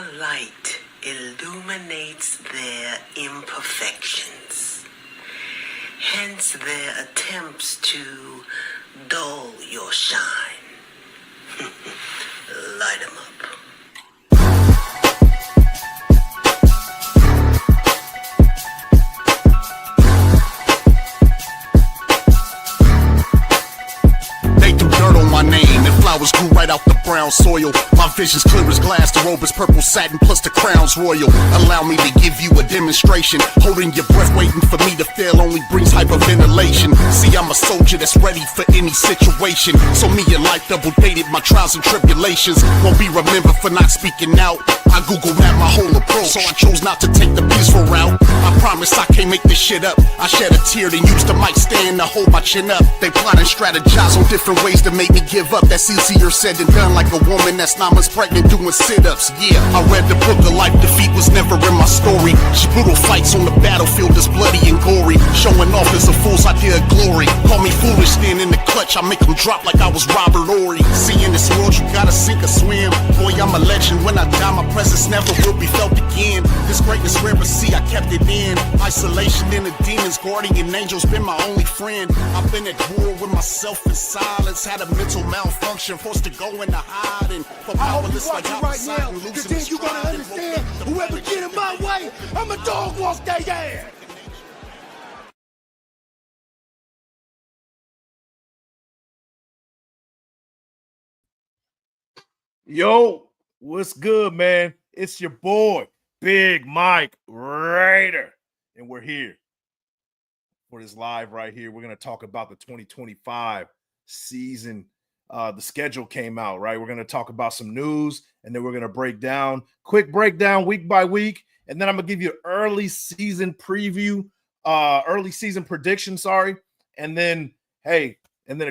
Your light illuminates their imperfections, hence their attempts to dull your shine. Light 'em up. They threw dirt on my name and flowers grew right out the brown soil. My vision's clear as glass, the robe is purple satin plus the crown's royal. Allow me to give you a demonstration. Holding your breath waiting for me to fail only brings hyperventilation. See, I'm a soldier that's ready for any situation. So me and life double dated my trials and tribulations. Won't be remembered for not speaking out. I Google map my whole approach, so I chose not to take the peaceful route. I promise I can't make this shit up. I shed a tear then used the mic stand to hold my chin up. They plot and strategize on different ways to make me give up. That's easier said than done, like a woman that's 9 months pregnant doing sit-ups. Yeah, I read the book of life, defeat was never in my story. She brutal fights on the battlefield is bloody and gory. Showing off is a fool's idea of glory. Call me foolish, then in the clutch I make them drop like I was Robert Ory. See, in this world you gotta sink or swim. Boy, I'm a legend, when I die my presence never will be felt again. This greatness rare, but see, I kept it in. Isolation in the demons, guardian angels been my only friend. I've been at war with myself in silence. Had a mental malfunction, forced to go into hiding. For powerless like outside right and losing then you gonna understand, whoever get in my way, I'm a dog walk their ass. Yo, what's good, man? It's your boy, Big Mike Raider, and we're here for this live right here. We're going to talk about the 2025 season. The schedule came out, right? We're going to talk about some news, and then we're going to quick breakdown week by week, and then I'm going to give you an early season preview, early season prediction, and then, a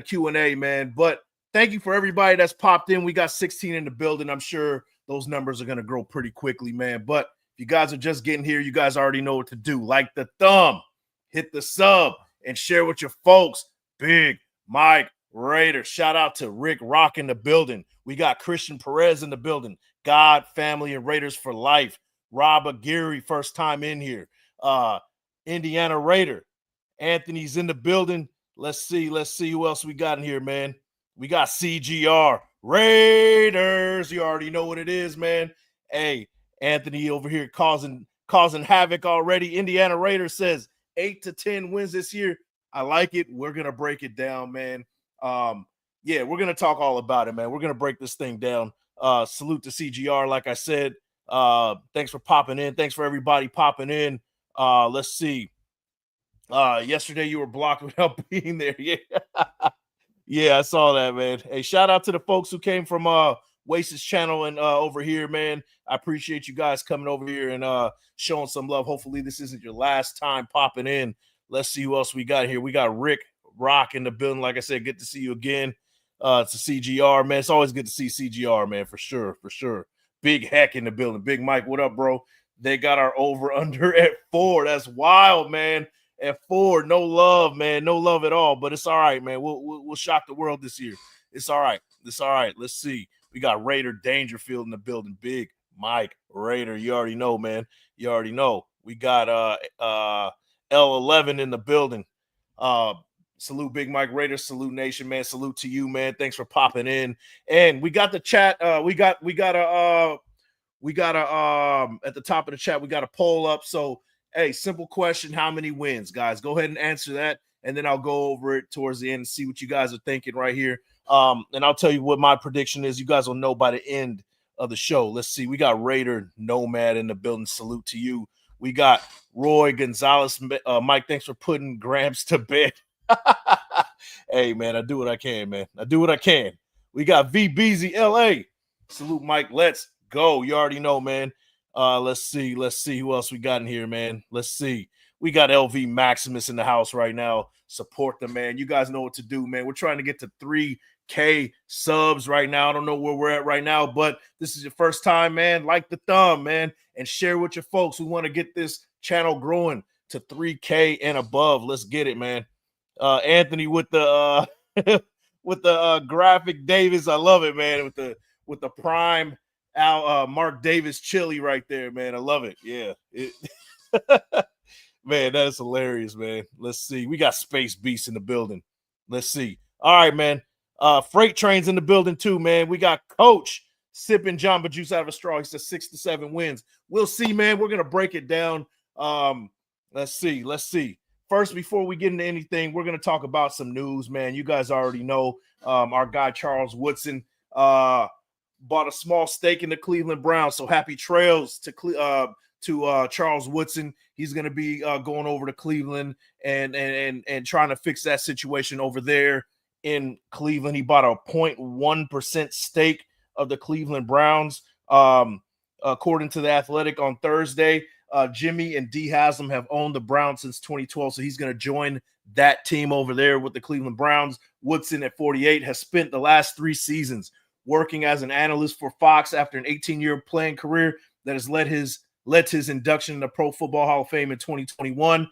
Q&A, man. But thank you for everybody that's popped in. We got 16 in the building. I'm sure those numbers are going to grow pretty quickly, man. But if you guys are just getting here, you guys already know what to do. Like the thumb, hit the sub, and share with your folks. Big Mike Raider. Shout out to Rick Rock in the building. We got Christian Perez in the building. God, family, and Raiders for life. Rob Aguirre, first time in here. Indiana Raider. Anthony's in the building. Let's see who else we got in here, man. We got CGR Raiders. You already know what it is, man. Hey, Anthony over here causing havoc already. Indiana Raiders says 8 to 10 wins this year. I like it. We're gonna break it down, man. We're gonna talk all about it, man. We're gonna break this thing down. Salute to CGR, like I said. Thanks for popping in. Thanks for everybody popping in. Let's see. Yesterday you were blocked without being there. Yeah. Yeah, I saw that, man. Hey, shout out to the folks who came from Wace's channel and over here, man. I appreciate you guys coming over here and showing some love. Hopefully this isn't your last time popping in. Let's see who else we got here. We got Rick Rock in the building. Like I said, good to see you again. It's a CGR, man. It's always good to see CGR, man, for sure. Big Heck in the building. Big Mike, what up, bro? They got our over-under at 4. That's wild, man. At 4, no love, man. No love at all. But it's all right, man. We'll shock the world this year. It's all right. Let's see. We got Raider Dangerfield in the building. Big Mike Raider. You already know, man. You already know. We got L11 in the building. Salute Big Mike Raider. Salute Nation, man. Salute to you, man. Thanks for popping in. And we got the chat. We got at the top of the chat, we got a poll up. So hey, simple question. How many wins, guys? Go ahead and answer that, and then I'll go over it towards the end and see what you guys are thinking right here. And I'll tell you what my prediction is. You guys will know by the end of the show. Let's see. We got Raider Nomad in the building. Salute to you. We got Roy Gonzalez. Mike, thanks for putting Gramps to bed. Hey, man, I do what I can, man. I do what I can. We got VBZ LA. Salute, Mike. Let's go. You already know, man. Let's see who else we got in here, man. Let's see. We got LV Maximus in the house right now. Support the man. You guys know what to do, man. We're trying to get to 3K subs right now. I don't know where we're at right now, but this is your first time, man. Like the thumb, man, and share with your folks. We want to get this channel growing to 3K and above. Let's get it, man. Anthony with the graphic Davis. I love it, man. With the prime Mark Davis chili right there, man. I love it. Yeah. Man, that is hilarious, man. Let's see. We got Space Beast in the building. Let's see. All right, man. Freight Train's in the building too, man. We got Coach sipping Jamba Juice out of a straw. He says 6 to 7 wins. We'll see, man. We're gonna break it down. Let's see. First, before we get into anything, we're gonna talk about some news, man. You guys already know our guy Charles Woodson bought a small stake in the Cleveland Browns. So happy trails to Charles Woodson. He's going to be going over to Cleveland and trying to fix that situation over there in Cleveland. He bought a 0.1% stake of the Cleveland Browns. According to The Athletic on Thursday, Jimmy and Dee Haslam have owned the Browns since 2012, so he's going to join that team over there with the Cleveland Browns. Woodson, at 48, has spent the last 3 seasons working as an analyst for Fox after an 18-year playing career that has led to his induction in the Pro Football Hall of Fame in 2021.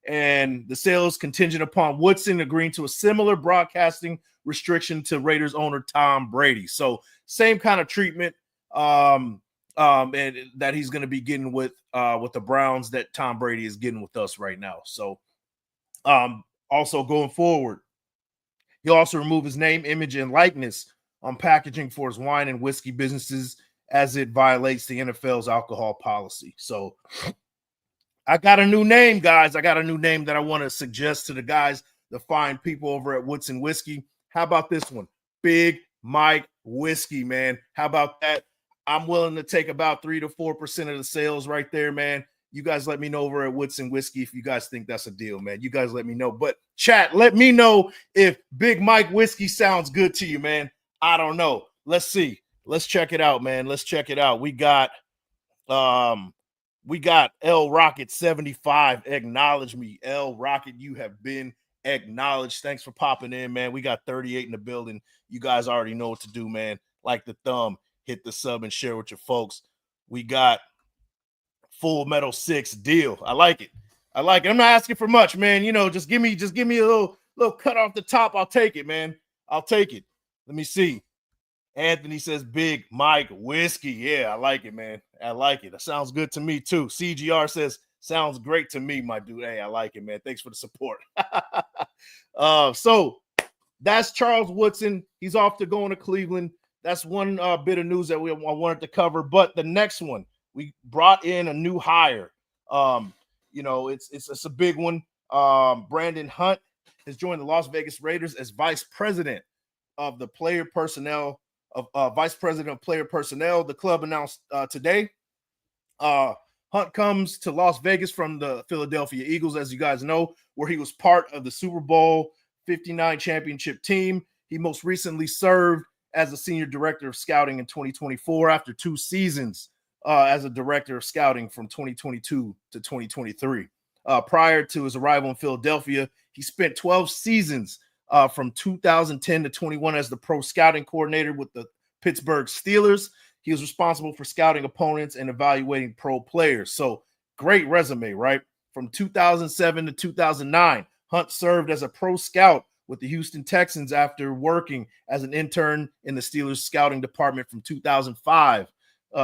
And the sale is contingent upon Woodson agreeing to a similar broadcasting restriction to Raiders owner Tom Brady. So same kind of treatment and that he's going to be getting with the Browns that Tom Brady is getting with us right now. So also going forward, he'll also remove his name, image, and likeness on packaging for his wine and whiskey businesses as it violates the NFL's alcohol policy. So I got a new name, guys. I got a new name that I want to suggest to the guys, the fine people over at Woodson Whiskey. How about this one? Big Mike Whiskey, man. How about that? I'm willing to take about 3 to 4% of the sales right there, man. You guys let me know over at Woodson Whiskey if you guys think that's a deal, man. You guys let me know. But chat, let me know if Big Mike Whiskey sounds good to you, man. I don't know. Let's see. Let's check it out, man. Let's check it out. We got L Rocket 75. Acknowledge me. L Rocket, you have been acknowledged. Thanks for popping in, man. We got 38 in the building. You guys already know what to do, man. Like the thumb, hit the sub and share with your folks. We got Full Metal 6 deal. I like it. I'm not asking for much, man. You know, just give me a little cut off the top. I'll take it, man. I'll take it. Let me see. Anthony says Big Mike Whiskey. Yeah, I like it, man. I like it. That sounds good to me, too. CGR says, sounds great to me, my dude. Hey, I like it, man. Thanks for the support. So that's Charles Woodson. He's off to going to Cleveland. That's one bit of news that I wanted to cover. But the next one, we brought in a new hire. It's a big one. Brandon Hunt has joined the Las Vegas Raiders as vice president of the player personnel. Vice president of player personnel. The club announced today. Hunt comes to Las Vegas from the Philadelphia Eagles, as you guys know, where he was part of the Super Bowl 59 championship team. He most recently served as a senior director of scouting in 2024 after 2 seasons as a director of scouting from 2022 to 2023. Prior to his arrival in Philadelphia, he spent 12 seasons from 2010 to 21 as the pro scouting coordinator with the Pittsburgh Steelers. He was responsible for scouting opponents and evaluating pro players. So great resume, right? From 2007 to 2009, Hunt served as a pro scout with the Houston Texans after working as an intern in the Steelers scouting department from 2005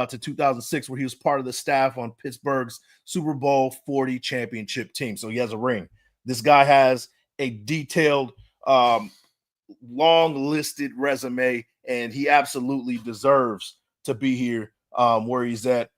to 2006, where he was part of the staff on Pittsburgh's Super Bowl 40 championship team. So he has a ring. This guy has a detailed, long listed resume, and he absolutely deserves to be here where he's at.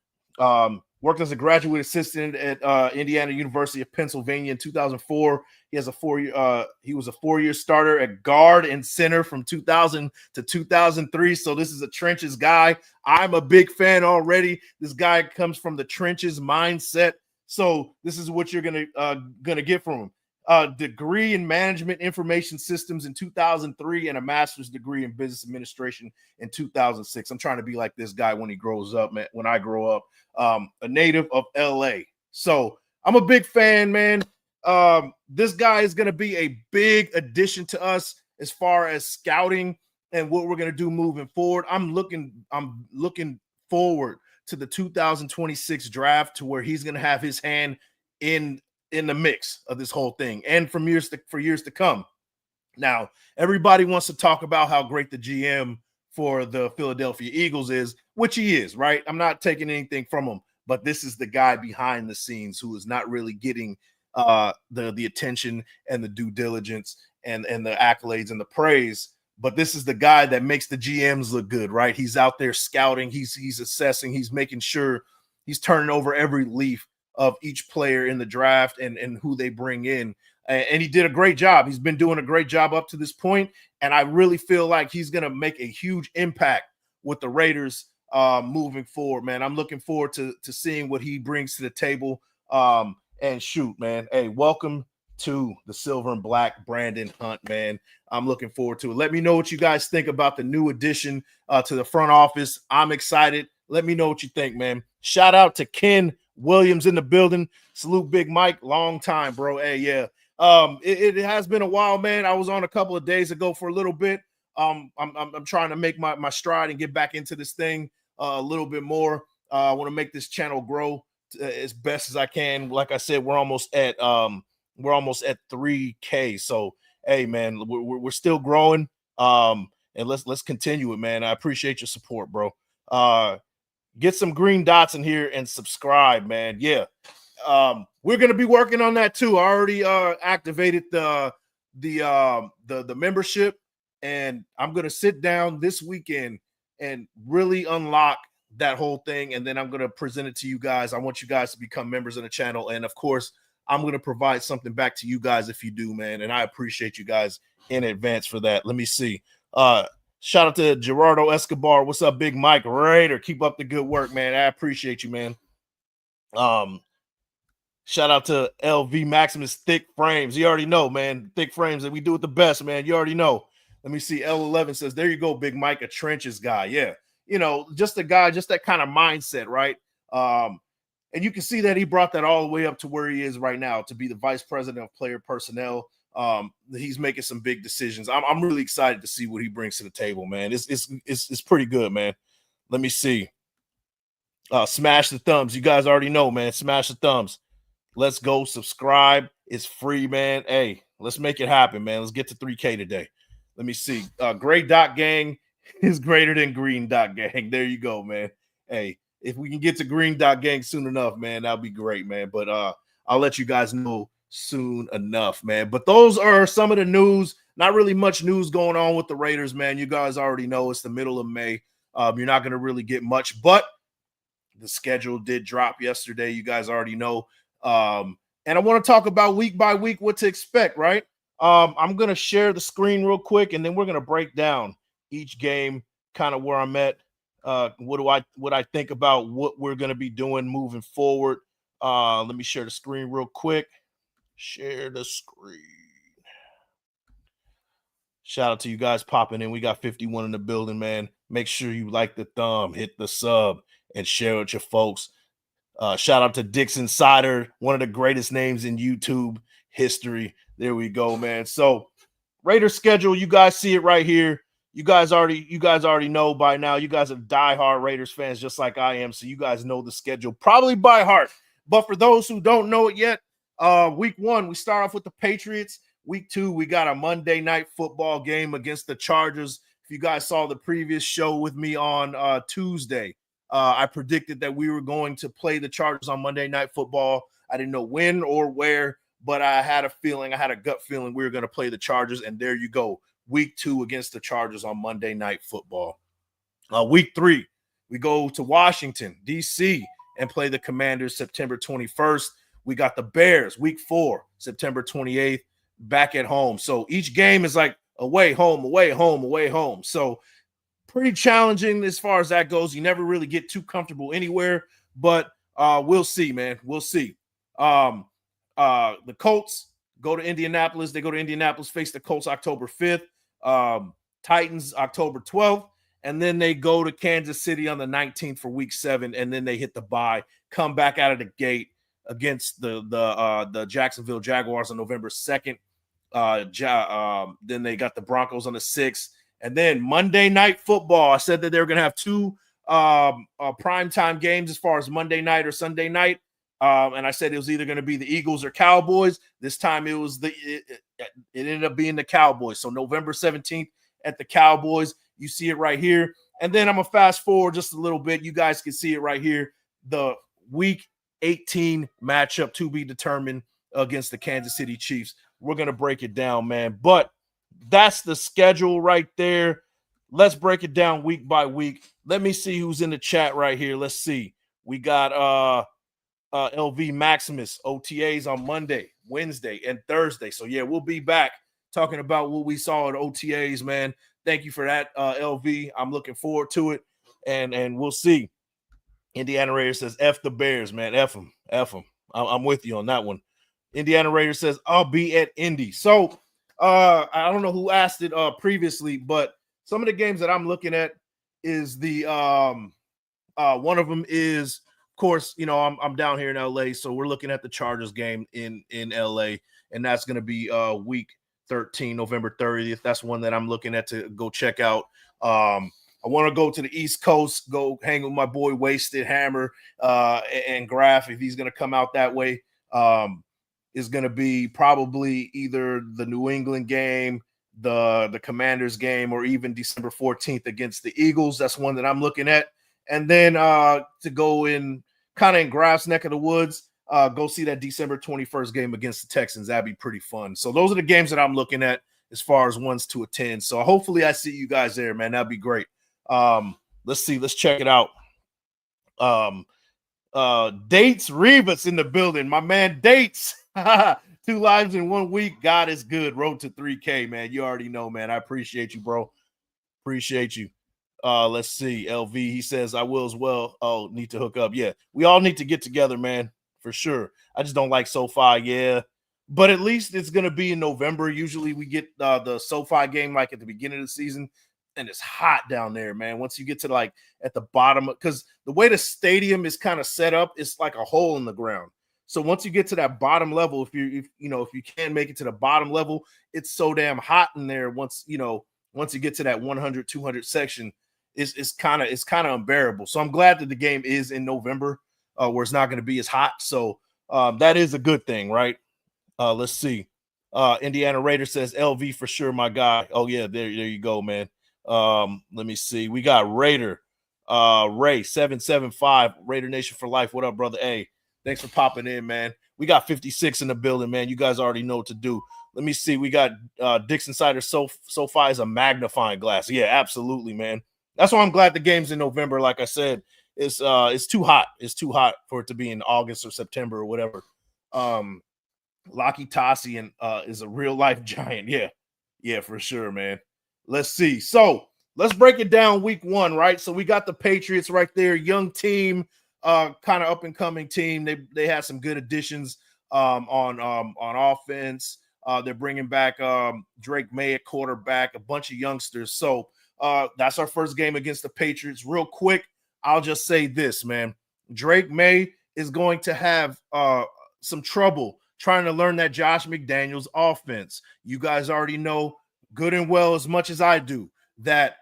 Worked as a graduate assistant at Indiana University of Pennsylvania in 2004. He was a 4-year starter at guard and center from 2000 to 2003. So this is a trenches guy. I'm a big fan already. This guy comes from the trenches mindset. So this is what you're gonna get from him. Degree in management information systems in 2003 and a master's degree in business administration in 2006. I'm trying to be like this guy when he grows up, man. When I grow up, a native of LA. So I'm a big fan, man. This guy is going to be a big addition to us as far as scouting and what we're going to do moving forward. I'm looking forward to the 2026 draft, to where he's going to have his hand in the mix of this whole thing and for years to come. Now, everybody wants to talk about how great the GM for the Philadelphia Eagles is, which he is, right? I'm not taking anything from him, but this is the guy behind the scenes who is not really getting the attention and the due diligence and the accolades and the praise. But this is the guy that makes the GMs look good, right? He's out there scouting, he's assessing, he's making sure he's turning over every leaf of each player in the draft and who they bring in. And he did a great job. He's been doing a great job up to this point. And I really feel like he's going to make a huge impact with the Raiders moving forward, man. I'm looking forward to seeing what he brings to the table. And shoot, man. Hey, welcome to the Silver and Black, Brandon Hunt, man. I'm looking forward to it. Let me know what you guys think about the new addition to the front office. I'm excited. Let me know what you think, man. Shout out to Ken Williams in the building. Salute Big Mike. Long time, bro. Hey, yeah. It has been a while, man. I was on a couple of days ago for a little bit. I'm trying to make my stride and get back into this thing a little bit more. I want to make this channel grow as best as I can. Like I said, we're almost at 3K. So hey, man, we're still growing. And let's continue it, man. I appreciate your support, bro. Get some green dots in here and subscribe, man. Yeah. We're gonna be working on that too. I already activated the membership, and I'm gonna sit down this weekend and really unlock that whole thing, and then I'm gonna present it to you guys. I want you guys to become members of the channel, and of course, I'm gonna provide something back to you guys if you do, man. And I appreciate you guys in advance for that. Let me see. Shout out to Gerardo Escobar. What's up, Big Mike Raider? Keep up the good work, man. I appreciate you, man. Shout out to LV Maximus Thick Frames. You already know, man. Thick Frames, that we do it the best, man. You already know. Let me see. L11 says, there you go, Big Mike, a trenches guy. Yeah. You know, just a guy, just that kind of mindset, right? And you can see that he brought that all the way up to where he is right now to be the vice president of player personnel. He's making some big decisions. I'm really excited to see what he brings to the table, man. It's pretty good, man. Let me see. Smash the thumbs. You guys already know, man. Smash the thumbs. Let's go. Subscribe. It's free, man. Hey, let's make it happen, man. Let's get to 3K today. Let me see. Gray Dot Gang is greater than Green Dot Gang. There you go, man. Hey, if we can get to Green Dot Gang soon enough, man, that'll be great, man. But I'll let you guys know soon enough, man. But those are some of the news. Not really much news going on with the Raiders, man. You guys already know it's the middle of May. You're not going to really get much, but the schedule did drop yesterday. You guys already know. And I want to talk about week by week what to expect, right? I'm going to share the screen real quick, and then we're going to break down each game, kind of where I'm at. What I think about what we're going to be doing moving forward. Let me share the screen real quick. Share the screen. Shout out to you guys popping in. We got 51 in the building, man. Make sure you like the thumb, hit the sub, and share with your folks. Shout out to Dix Insider, one of the greatest names in YouTube history. There we go, man. So Raiders schedule, you guys see it right here. You guys already know by now. You guys are diehard Raiders fans just like I am, so you guys know the schedule probably by heart. But for those who don't know it yet, week 1, we start off with the Patriots. Week 2, we got a Monday night football game against the Chargers. If you guys saw the previous show with me on Tuesday, I predicted that we were going to play the Chargers on Monday Night Football. I didn't know when or where, but I had a gut feeling we were going to play the Chargers, and there you go. Week 2 against the Chargers on Monday Night Football. Week 3, we go to Washington, D.C., and play the Commanders September 21st. We got the Bears, week 4, September 28th, back at home. So each game is like away, home, away, home, away, home. So pretty challenging as far as that goes. You never really get too comfortable anywhere, but we'll see, man. We'll see. The Colts go to Indianapolis. They go to Indianapolis, face the Colts October 5th. Titans October 12th. And then they go to Kansas City on the 19th for week 7, and then they hit the bye, come back out of the gate against the Jacksonville Jaguars on November 2nd. Then they got the Broncos on the 6th. And then Monday Night Football, I said that they were going to have 2 primetime games as far as Monday night or Sunday night. And I said it was either going to be the Eagles or Cowboys. This time it ended up being the Cowboys. So November 17th at the Cowboys. You see it right here. And then I'm going to fast forward just a little bit. You guys can see it right here. The week 18 matchup to be determined against the Kansas City Chiefs. We're going to break it down, man. But that's the schedule right there. Let's break it down week by week. Let me see who's in the chat right here. Let's see. We got LV Maximus OTAs on Monday, Wednesday, and Thursday. So, yeah, we'll be back talking about what we saw at OTAs, man. Thank you for that, LV. I'm looking forward to it, and we'll see. Indiana Raider says, F the Bears, man. F them. F them. I'm with you on that one. Indiana Raider says, I'll be at Indy. So, I don't know who asked it previously, but some of the games that I'm looking at is the one of them is, of course, you know, I'm down here in LA, so we're looking at the Chargers game in LA, and that's going to be week 13, November 30th. That's one that I'm looking at to go check out. I want to go to the East Coast, go hang with my boy Wasted Hammer and Graph if he's going to come out that way. Is going to be probably either the New England game, the Commanders game, or even December 14th against the Eagles. That's one that I'm looking at. And then to go in kind of in Graph's neck of the woods, go see that December 21st game against the Texans. That'd be pretty fun. So those are the games that I'm looking at as far as ones to attend. So hopefully I see you guys there, man. That'd be great. Let's see. Let's check it out. Dates Rivas in the building. My man Dates. 2 lives in 1 week. God is good. Road to 3K, man. You already know, man. I appreciate you, bro. Appreciate you. Let's see. LV, he says, I will as well. Oh, need to hook up. Yeah, we all need to get together, man, for sure. I just don't like SoFi, yeah. But at least it's going to be in November. Usually we get the SoFi game like at the beginning of the season, and it's hot down there, man. Once you get to like at the bottom, because the way the stadium is kind of set up, it's like a hole in the ground. So once you get to that bottom level, if you can make it to the bottom level, it's so damn hot in there. Once you get to that 100, 200 section, it's kind of unbearable. So I'm glad that the game is in November, where it's not going to be as hot. So that is a good thing, right? Let's see. Indiana Raider says LV for sure, my guy. Oh yeah, there you go, man. Let me see. We got Raider, Ray 775, Raider Nation for life. What up, brother? Hey, thanks for popping in, man. We got 56 in the building, man. You guys already know what to do. Let me see. We got Dixon Cider SoFi is a magnifying glass. Yeah, absolutely, man. That's why I'm glad the game's in November. Like I said, it's too hot. It's too hot for it to be in August or September or whatever. Laki Tasi is a real life giant. Yeah, for sure, man. Let's see. So let's break it down week 1, right? So we got the Patriots right there, young team, kind of up and coming team. They had some good additions on offense. They're bringing back Drake May at quarterback, a bunch of youngsters. So that's our first game against the Patriots. Real quick, I'll just say this, man. Drake May is going to have some trouble trying to learn that Josh McDaniels offense. You guys already know good and well as much as I do that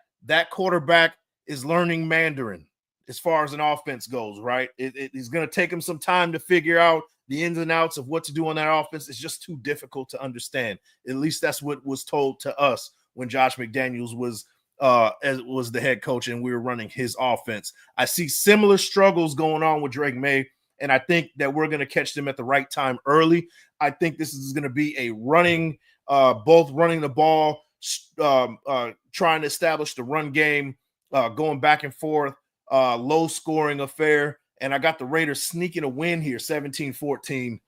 quarterback is learning Mandarin as far as an offense goes, right? It's going to take him some time to figure out the ins and outs of what to do on that offense. It's just too difficult to understand. At least that's what was told to us when Josh McDaniels was the head coach and we were running his offense. I see similar struggles going on with Drake May, and I think that we're going to catch them at the right time early. I think this is going to be a both running the ball, trying to establish the run game, going back and forth, low scoring affair. And I got the Raiders sneaking a win here, 17-14,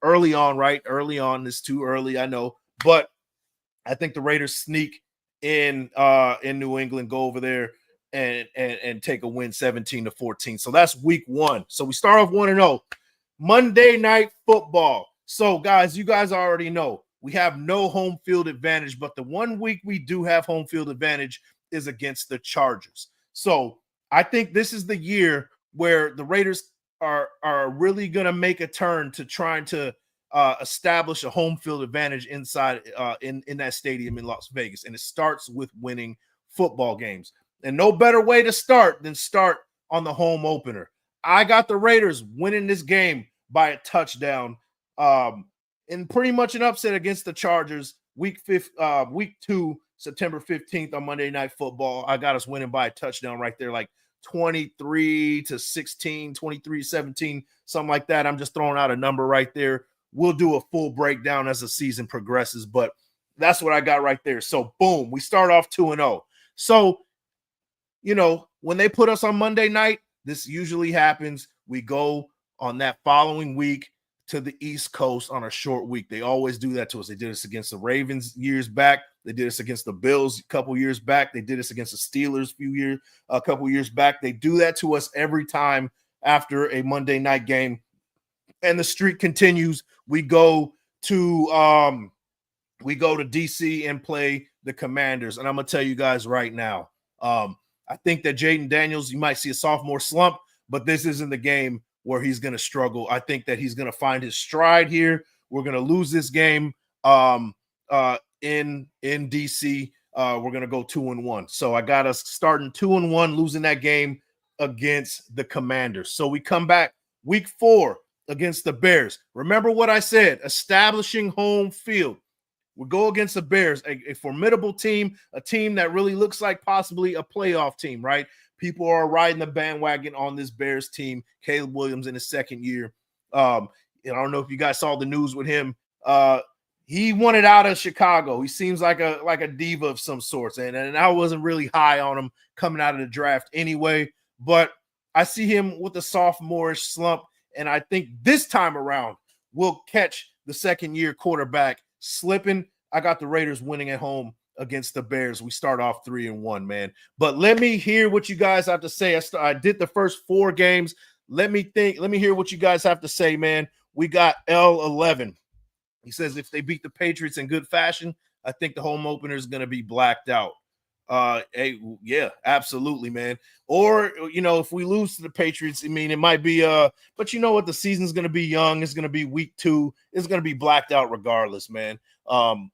early on, right? Early on, it's too early, I know. But I think the Raiders sneak in New England, go over there and take a win 17-14. So that's week 1. So we start off 1-0. Monday Night Football. So, guys, you guys already know we have no home field advantage, but the 1 week we do have home field advantage is against the Chargers. So I think this is the year where the Raiders are really going to make a turn to trying to establish a home field advantage inside in that stadium in Las Vegas. And it starts with winning football games. And no better way to start than start on the home opener. I got the Raiders winning this game by a touchdown in pretty much an upset against the Chargers week 2, September 15th on Monday Night Football. I got us winning by a touchdown right there, like 23-16, 23-17, something like that. I'm just throwing out a number right there. We'll do a full breakdown as the season progresses, but that's what I got right there. So, boom, we start off 2-0. So, you know, when they put us on Monday night, this usually happens. We go on that following week to the East Coast on a short week. They always do that to us. They did this against the Ravens years back. They did this against the Bills a couple years back. They did this against the Steelers a couple years back. They do that to us every time after a Monday night game. And the streak continues. We go to DC and play the Commanders. And I'm gonna tell you guys right now, I think that Jaden Daniels, you might see a sophomore slump, but this isn't the game where he's going to struggle. I think that he's going to find his stride here. We're going to lose this game in DC. We're going to go 2-1. So I got us starting 2-1, losing that game against the Commanders. So we come back week 4 against the Bears. Remember what I said, establishing home field. We go against the Bears, a formidable team, a team that really looks like possibly a playoff team, right? People are riding the bandwagon on this Bears team. Caleb Williams in his second year. And I don't know if you guys saw the news with him. He wanted out of Chicago. He seems like a diva of some sorts. And I wasn't really high on him coming out of the draft anyway. But I see him with a sophomore-ish slump. And I think this time around, we'll catch the second-year quarterback slipping. I got the Raiders winning at home against the Bears. We start off 3-1, man. But let me hear what you guys have to say. I did the first 4 games. Let me hear what you guys have to say, man. We got L11. He says if they beat the Patriots in good fashion, I think the home opener is going to be blacked out. Hey, yeah, absolutely, man. Or, you know, if we lose to the Patriots, I mean, it might be, but you know what? The season's going to be young. It's going to be week 2. It's going to be blacked out regardless, man. I'm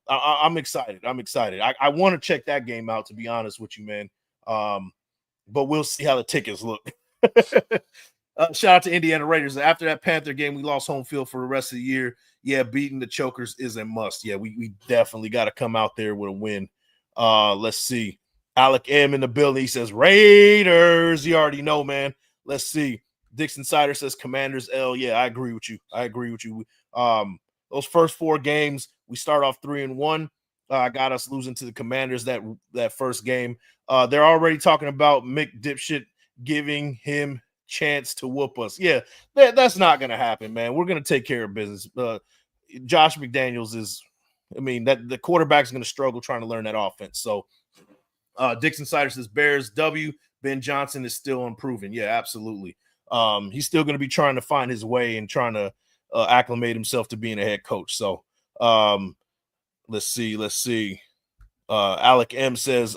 excited. I want to check that game out, to be honest with you, man. But we'll see how the tickets look. Shout out to Indiana Raiders. After that Panther game, we lost home field for the rest of the year. Yeah, beating the Chokers is a must. Yeah, we definitely got to come out there with a win. Let's see. Alec M in the building. He says Raiders. You already know, man. Let's see. Dixon Sider says Commanders L. Yeah, I agree with you. Those first 4 games, we start off 3-1. Got us losing to the Commanders that first game. They're already talking about Mick Dipshit giving him chance to whoop us. Yeah, that's not going to happen, man. We're going to take care of business. Josh McDaniels is, I mean, that the quarterback's going to struggle trying to learn that offense. So Dixon Sider says Bears W. Ben Johnson is still improving. Yeah, absolutely. He's still going to be trying to find his way and trying to acclimate himself to being a head coach. So let's see. Alec M says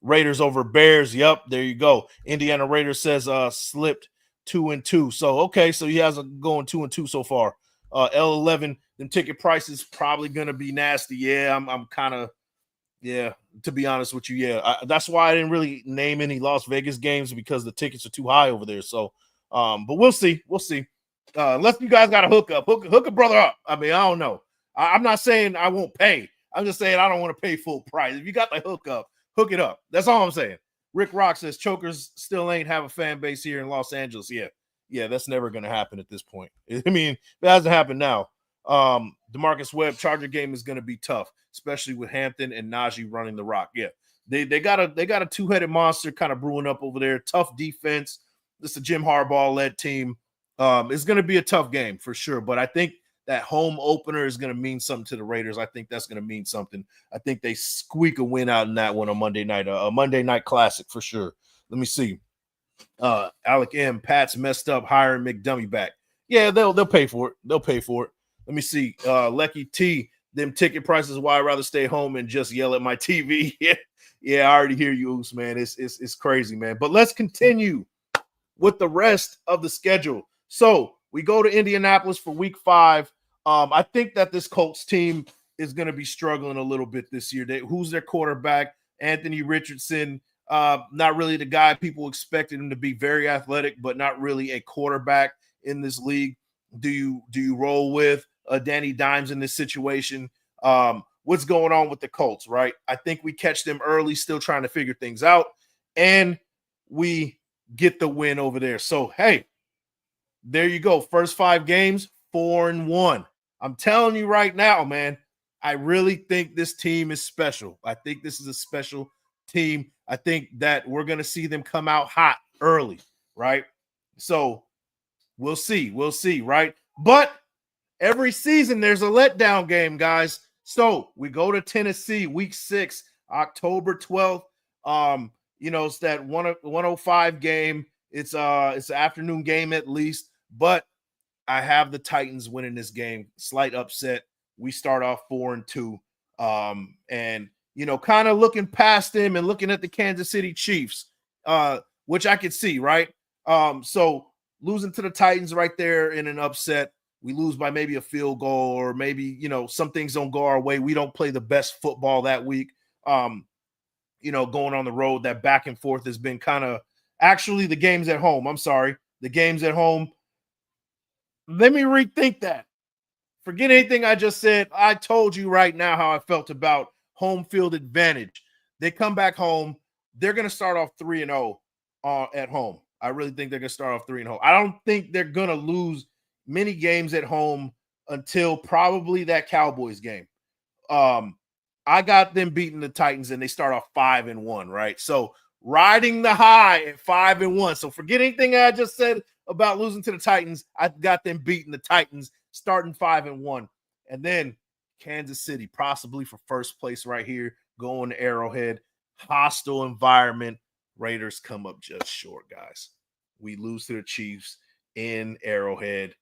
Raiders over Bears. Yep, there you go. Indiana Raiders says slipped 2-2. So okay, so he has going 2-2 so far. L11, them ticket prices probably gonna be nasty. Yeah, I'm kind of, yeah, to be honest with you, yeah. That's why I didn't really name any Las Vegas games, because the tickets are too high over there. So but we'll see. Unless you guys got a hook a brother up. I mean, I don't know. I'm not saying I won't pay. I'm just saying I don't want to pay full price. If you got the hook it up. That's all I'm saying. Rick Rock says Chokers still ain't have a fan base here in Los Angeles. Yeah, that's never going to happen at this point. I mean, it hasn't happened now. DeMarcus Webb, Charger game is going to be tough, especially with Hampton and Najee running the rock. Yeah, they got a two-headed monster kind of brewing up over there. Tough defense. This is a Jim Harbaugh-led team. It's going to be a tough game for sure, but I think that home opener is going to mean something to the Raiders. I think that's going to mean something. I think they squeak a win out in that one on Monday night, a Monday night classic for sure. Let me see. Alec M. Pat's messed up hiring McDummy back. Yeah, they'll pay for it. Let me see. Lecky T. Them ticket prices. Why I'd rather stay home and just yell at my TV. Yeah, I already hear you, Oos, man. It's crazy, man. But let's continue with the rest of the schedule. So we go to Indianapolis for week 5. I think that this Colts team is going to be struggling a little bit this year. Who's their quarterback? Anthony Richardson. Not really the guy people expected him to be. Very athletic, but not really a quarterback in this league. Do you roll with Danny Dimes in this situation? what's going on with the Colts, right? I think we catch them early, still trying to figure things out, and we get the win over there. So, hey, there you go. First 5 games, 4-1. I'm telling you right now, man, I really think this team is special. I think this is a special team. I think that we're going to see them come out hot early, right? So we'll see. We'll see, right? But every season there's a letdown game, guys. So we go to Tennessee week 6, October 12th. It's that 105 game. It's an afternoon game at least, but I have the Titans winning this game. Slight upset. We start off 4-2. And kind of looking past them and looking at the Kansas City Chiefs, which I could see, right? So losing to the Titans right there in an upset. We lose by maybe a field goal, or maybe, some things don't go our way. We don't play the best football that week. Going on the road, that back and forth has been kind of actually the games at home. I'm sorry. The games at home. Let me rethink that. Forget anything I just said. I told you right now how I felt about home field advantage. They come back home. They're going to start off 3-0 at home. I really think they're going to start off 3-0. I don't think they're going to lose many games at home until probably that Cowboys game. I got them beating the Titans, and they start off 5-1, right? So riding the high at 5-1. So forget anything I just said about losing to the Titans. I got them beating the Titans, starting 5-1. And then Kansas City, possibly for first place right here, going to Arrowhead. Hostile environment. Raiders come up just short, guys. We lose to the Chiefs in Arrowhead,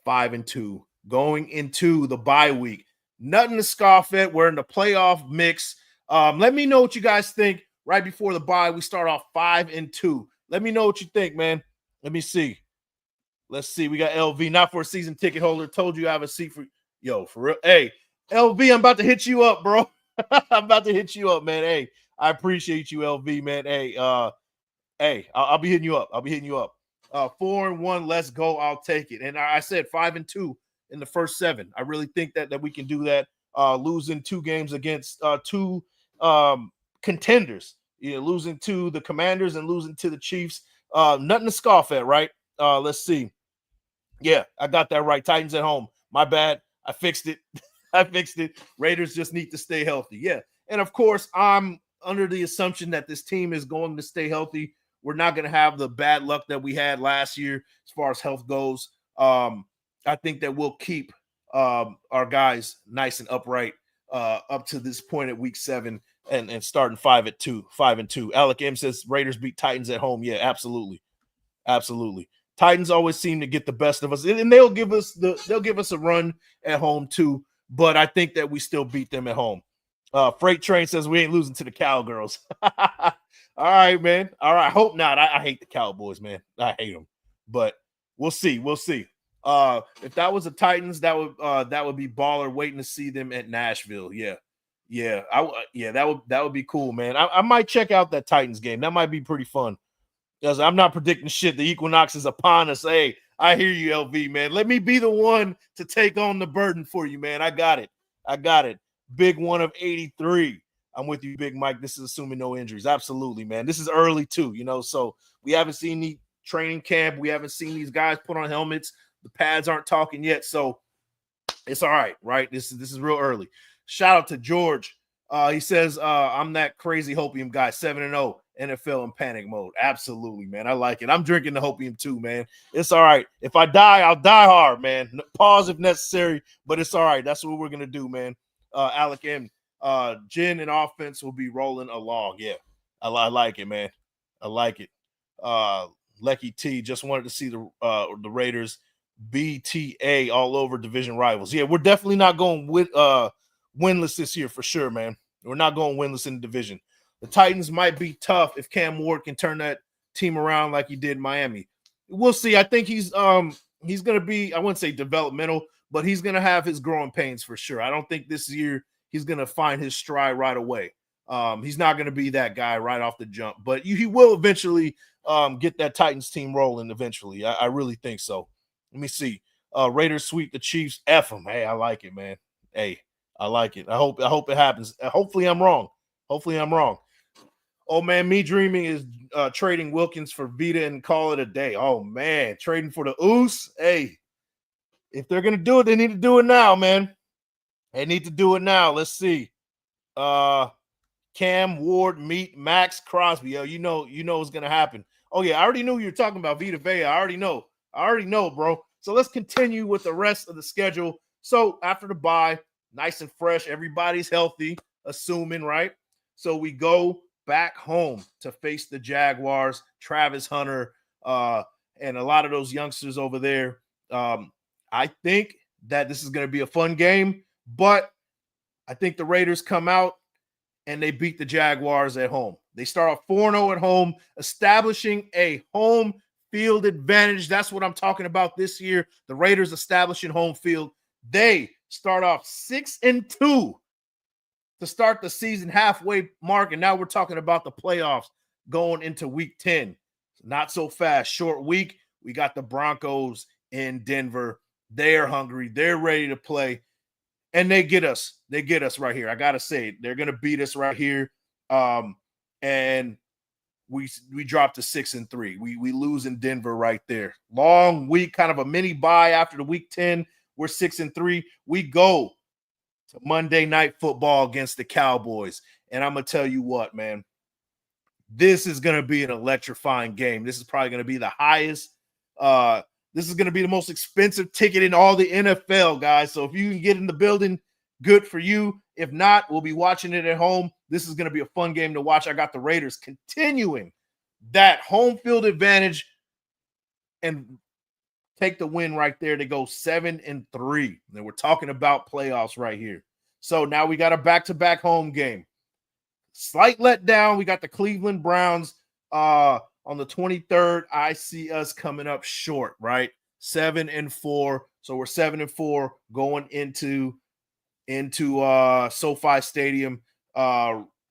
5-2. Going into the bye week. Nothing to scoff at. We're in the playoff mix. Let me know what you guys think right before the bye. We start off 5-2. Let me know what you think, man. Let me see. Let's see. We got LV, not for a season ticket holder. Told you I have a seat for real. Hey, LV, I'm about to hit you up, bro. I'm about to hit you up, man. Hey, I appreciate you, LV, man. Hey, I'll be hitting you up. 4-1, let's go. I'll take it. And I said 5-2 in the first 7. I really think that we can do that. Losing 2 games against 2 contenders. Losing to the Commanders and losing to the Chiefs. Nothing to scoff at, right? Let's see. Yeah, I got that right. Titans at home. My bad. I fixed it. Raiders just need to stay healthy. Yeah. And of course, I'm under the assumption that this team is going to stay healthy. We're not going to have the bad luck that we had last year as far as health goes. I think that we'll keep our guys nice and upright up to this point at week 7 and starting 5-2. Alec M says Raiders beat Titans at home. Yeah, absolutely. Titans always seem to get the best of us, and they'll give us a run at home too. But I think that we still beat them at home. Freight Train says we ain't losing to the Cowgirls. All right, man. All right. Hope not. I hate the Cowboys, man. I hate them. But we'll see. If that was the Titans, that would be baller. Waiting to see them at Nashville. Yeah. That would be cool, man. I might check out that Titans game. That might be pretty fun. Because I'm not predicting shit. The equinox is upon us. Hey, I hear you, LV, man. Let me be the one to take on the burden for you, man. I got it. Big one of 83. I'm with you, Big Mike. This is assuming no injuries. Absolutely, man. This is early too, so we haven't seen the training camp. We haven't seen these guys put on helmets. The pads aren't talking yet, so it's all right, right? This is real early. Shout out to George. He says, I'm that crazy Hopium guy, 7-0, NFL in panic mode. Absolutely, man. I like it. I'm drinking the Hopium too, man. It's all right. If I die, I'll die hard, man. Pause if necessary, but it's all right. That's what we're going to do, man. Alec M. Gin and offense will be rolling along. Yeah, I like it, man. I like it. Lecky T just wanted to see the Raiders BTA all over division rivals. Yeah, we're definitely not going with winless this year for sure, man. We're not going winless in the division. The Titans might be tough if Cam Ward can turn that team around like he did in Miami. We'll see. I think he's going to be, I wouldn't say developmental, but he's going to have his growing pains for sure. I don't think this year he's going to find his stride right away. He's not going to be that guy right off the jump, but he will eventually get that Titans team rolling eventually. I really think so. Let me see. Raiders sweep the Chiefs. F them. Hey, I like it, man. Hey, I like it. I hope it happens. Hopefully I'm wrong. Hopefully I'm wrong. Oh man, me dreaming is trading Wilkins for Vita and call it a day. Oh man, trading for the Oos. Hey, if they're gonna do it, they need to do it now, man. They need to do it now. Let's see. Cam Ward meet Max Crosby. Yo, you know what's gonna happen. Oh yeah, I already knew you were talking about Vita Vea. I already know, bro. So let's continue with the rest of the schedule. So after the bye, nice and fresh, everybody's healthy, assuming, right? So we go back home to face the Jaguars, Travis Hunter, and a lot of those youngsters over there. I think that this is going to be a fun game, but I think the Raiders come out and they beat the Jaguars at home. They start off 4-0 at home, establishing a home field advantage. That's what I'm talking about this year. The Raiders establishing home field. They start off 6-2 to start the season halfway mark, and now we're talking about the playoffs going into week 10. Not so fast. Short week. We got the Broncos in Denver. They're hungry. They're ready to play. And they get us. They get us right here. I got to say it. They're going to beat us right here. And we drop to 6-3. We lose in Denver right there. Long week, kind of a mini bye after the week 10. We're 6-3. We go to Monday Night Football against the Cowboys. And I'm going to tell you what, man. This is going to be an electrifying game. This is probably going to be the highest. This is going to be the most expensive ticket in all the NFL, guys. So if you can get in the building, good for you. If not, we'll be watching it at home. This is going to be a fun game to watch. I got the Raiders continuing that home field advantage and take the win right there to go 7-3. And we're talking about playoffs right here. So now we got a back-to-back home game. Slight letdown. We got the Cleveland Browns on the 23rd. I see us coming up short, right? 7-4. So we're 7-4 going into SoFi Stadium,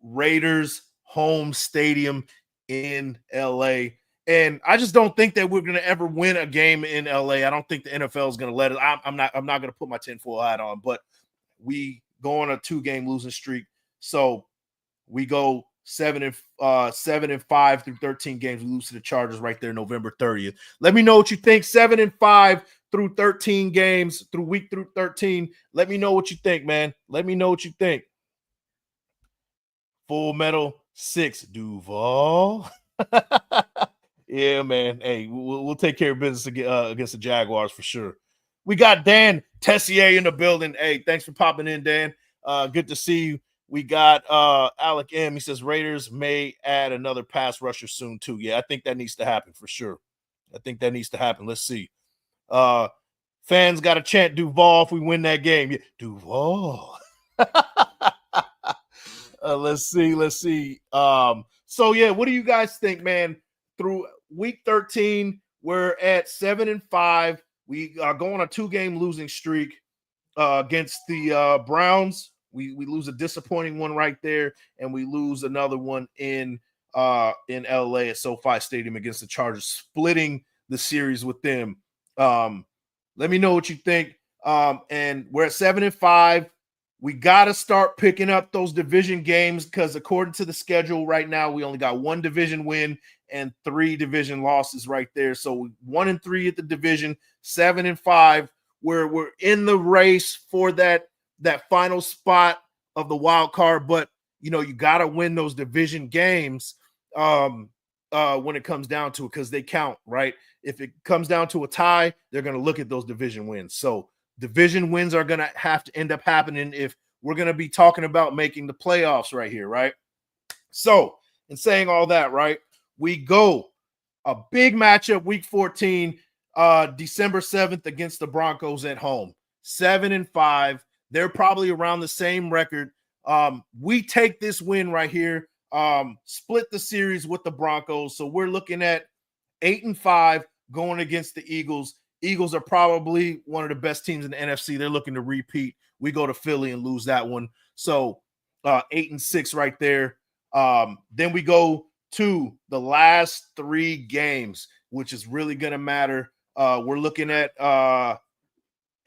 Raiders home stadium in LA. And I just don't think that we're going to ever win a game in LA. I don't think the NFL is going to let it. I'm not going to put my tinfoil hat on, but we go on a 2-game losing streak. So we go 7-5 through 13 games. We lose to the Chargers right there, November 30th. Let me know what you think. 7-5 through 13 games through week through 13. Let me know what you think, man. Let me know what you think. Full Metal 6 Duval. Yeah, man. Hey, we'll take care of business against the Jaguars for sure. We got Dan Tessier in the building. Hey, thanks for popping in, Dan. Good to see you. We got Alec M. He says Raiders may add another pass rusher soon too. Yeah, I think that needs to happen for sure. I think that needs to happen. Let's see. Fans got to chant Duval if we win that game. Yeah, Duval. Let's see. So yeah, what do you guys think, man? Through week 13, we're at 7-5. We go on a 2-game losing streak against the Browns. We lose a disappointing one right there, and we lose another one in LA at SoFi Stadium against the Chargers, splitting the series with them. Let me know what you think. And we're at 7-5. We got to start picking up those division games because according to the schedule right now, we only got 1 division win and 3 division losses right there. So 1-3 at the division, 7-5. We're in the race for that final spot of the wild card, but you got to win those division games when it comes down to it because they count, right? If it comes down to a tie, they're going to look at those division wins. So division wins are going to have to end up happening if we're going to be talking about making the playoffs right here, right? So in saying all that, right, we go a big matchup week 14, December 7th against the Broncos at home, 7-5. They're probably around the same record. We take this win right here, split the series with the Broncos. So we're looking at 8-5 going against the Eagles. Eagles are probably one of the best teams in the NFC. They're looking to repeat. We go to Philly and lose that one. So 8-6 right there. Then we go to the last 3 games, which is really going to matter. We're looking at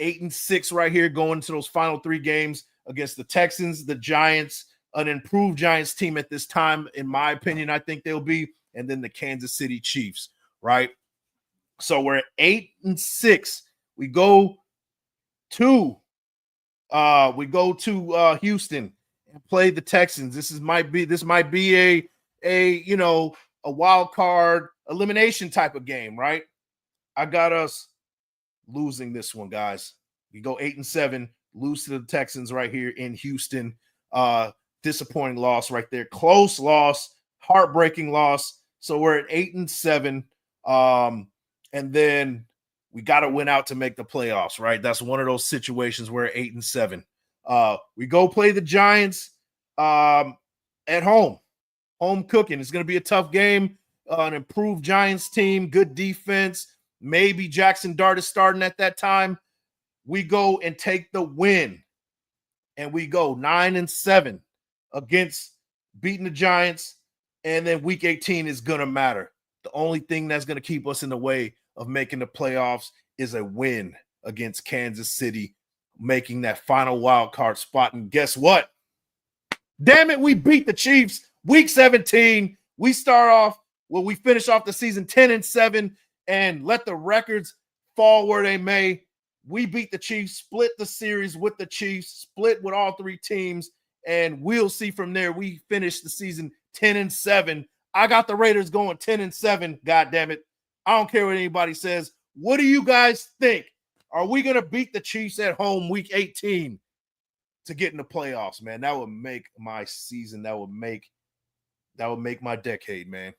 8-6 right here going to those final 3 games against the Texans, the Giants, an improved Giants team at this time, in my opinion, I think they'll be, and then the Kansas City Chiefs, right? So we're at 8-6. We go to Houston and play the Texans. This might be a wild card elimination type of game, right? I got us losing this one, guys. We go 8-7, lose to the Texans right here in Houston. Disappointing loss right there. Close loss, heartbreaking loss. So we're at 8-7. And then we got to win out to make the playoffs, right? That's one of those situations where 8-7. We go play the Giants at home cooking. It's going to be a tough game. An improved Giants team, good defense. Maybe Jackson Dart is starting at that time. We go and take the win, and we go 9-7 against beating the Giants. And then week 18 is going to matter. The only thing that's going to keep us in the way of making the playoffs is a win against Kansas City, making that final wild card spot. And guess what? Damn it, we beat the Chiefs. Week 17, we finish off the season 10-7, and let the records fall where they may. We beat the Chiefs, split the series with the Chiefs, split with all three teams, and we'll see from there. We finished the season 10-7. I got the Raiders going 10-7. God damn it. I don't care what anybody says. What do you guys think? Are we going to beat the Chiefs at home week 18 to get in the playoffs, man? That would make my season. That would make my decade, man.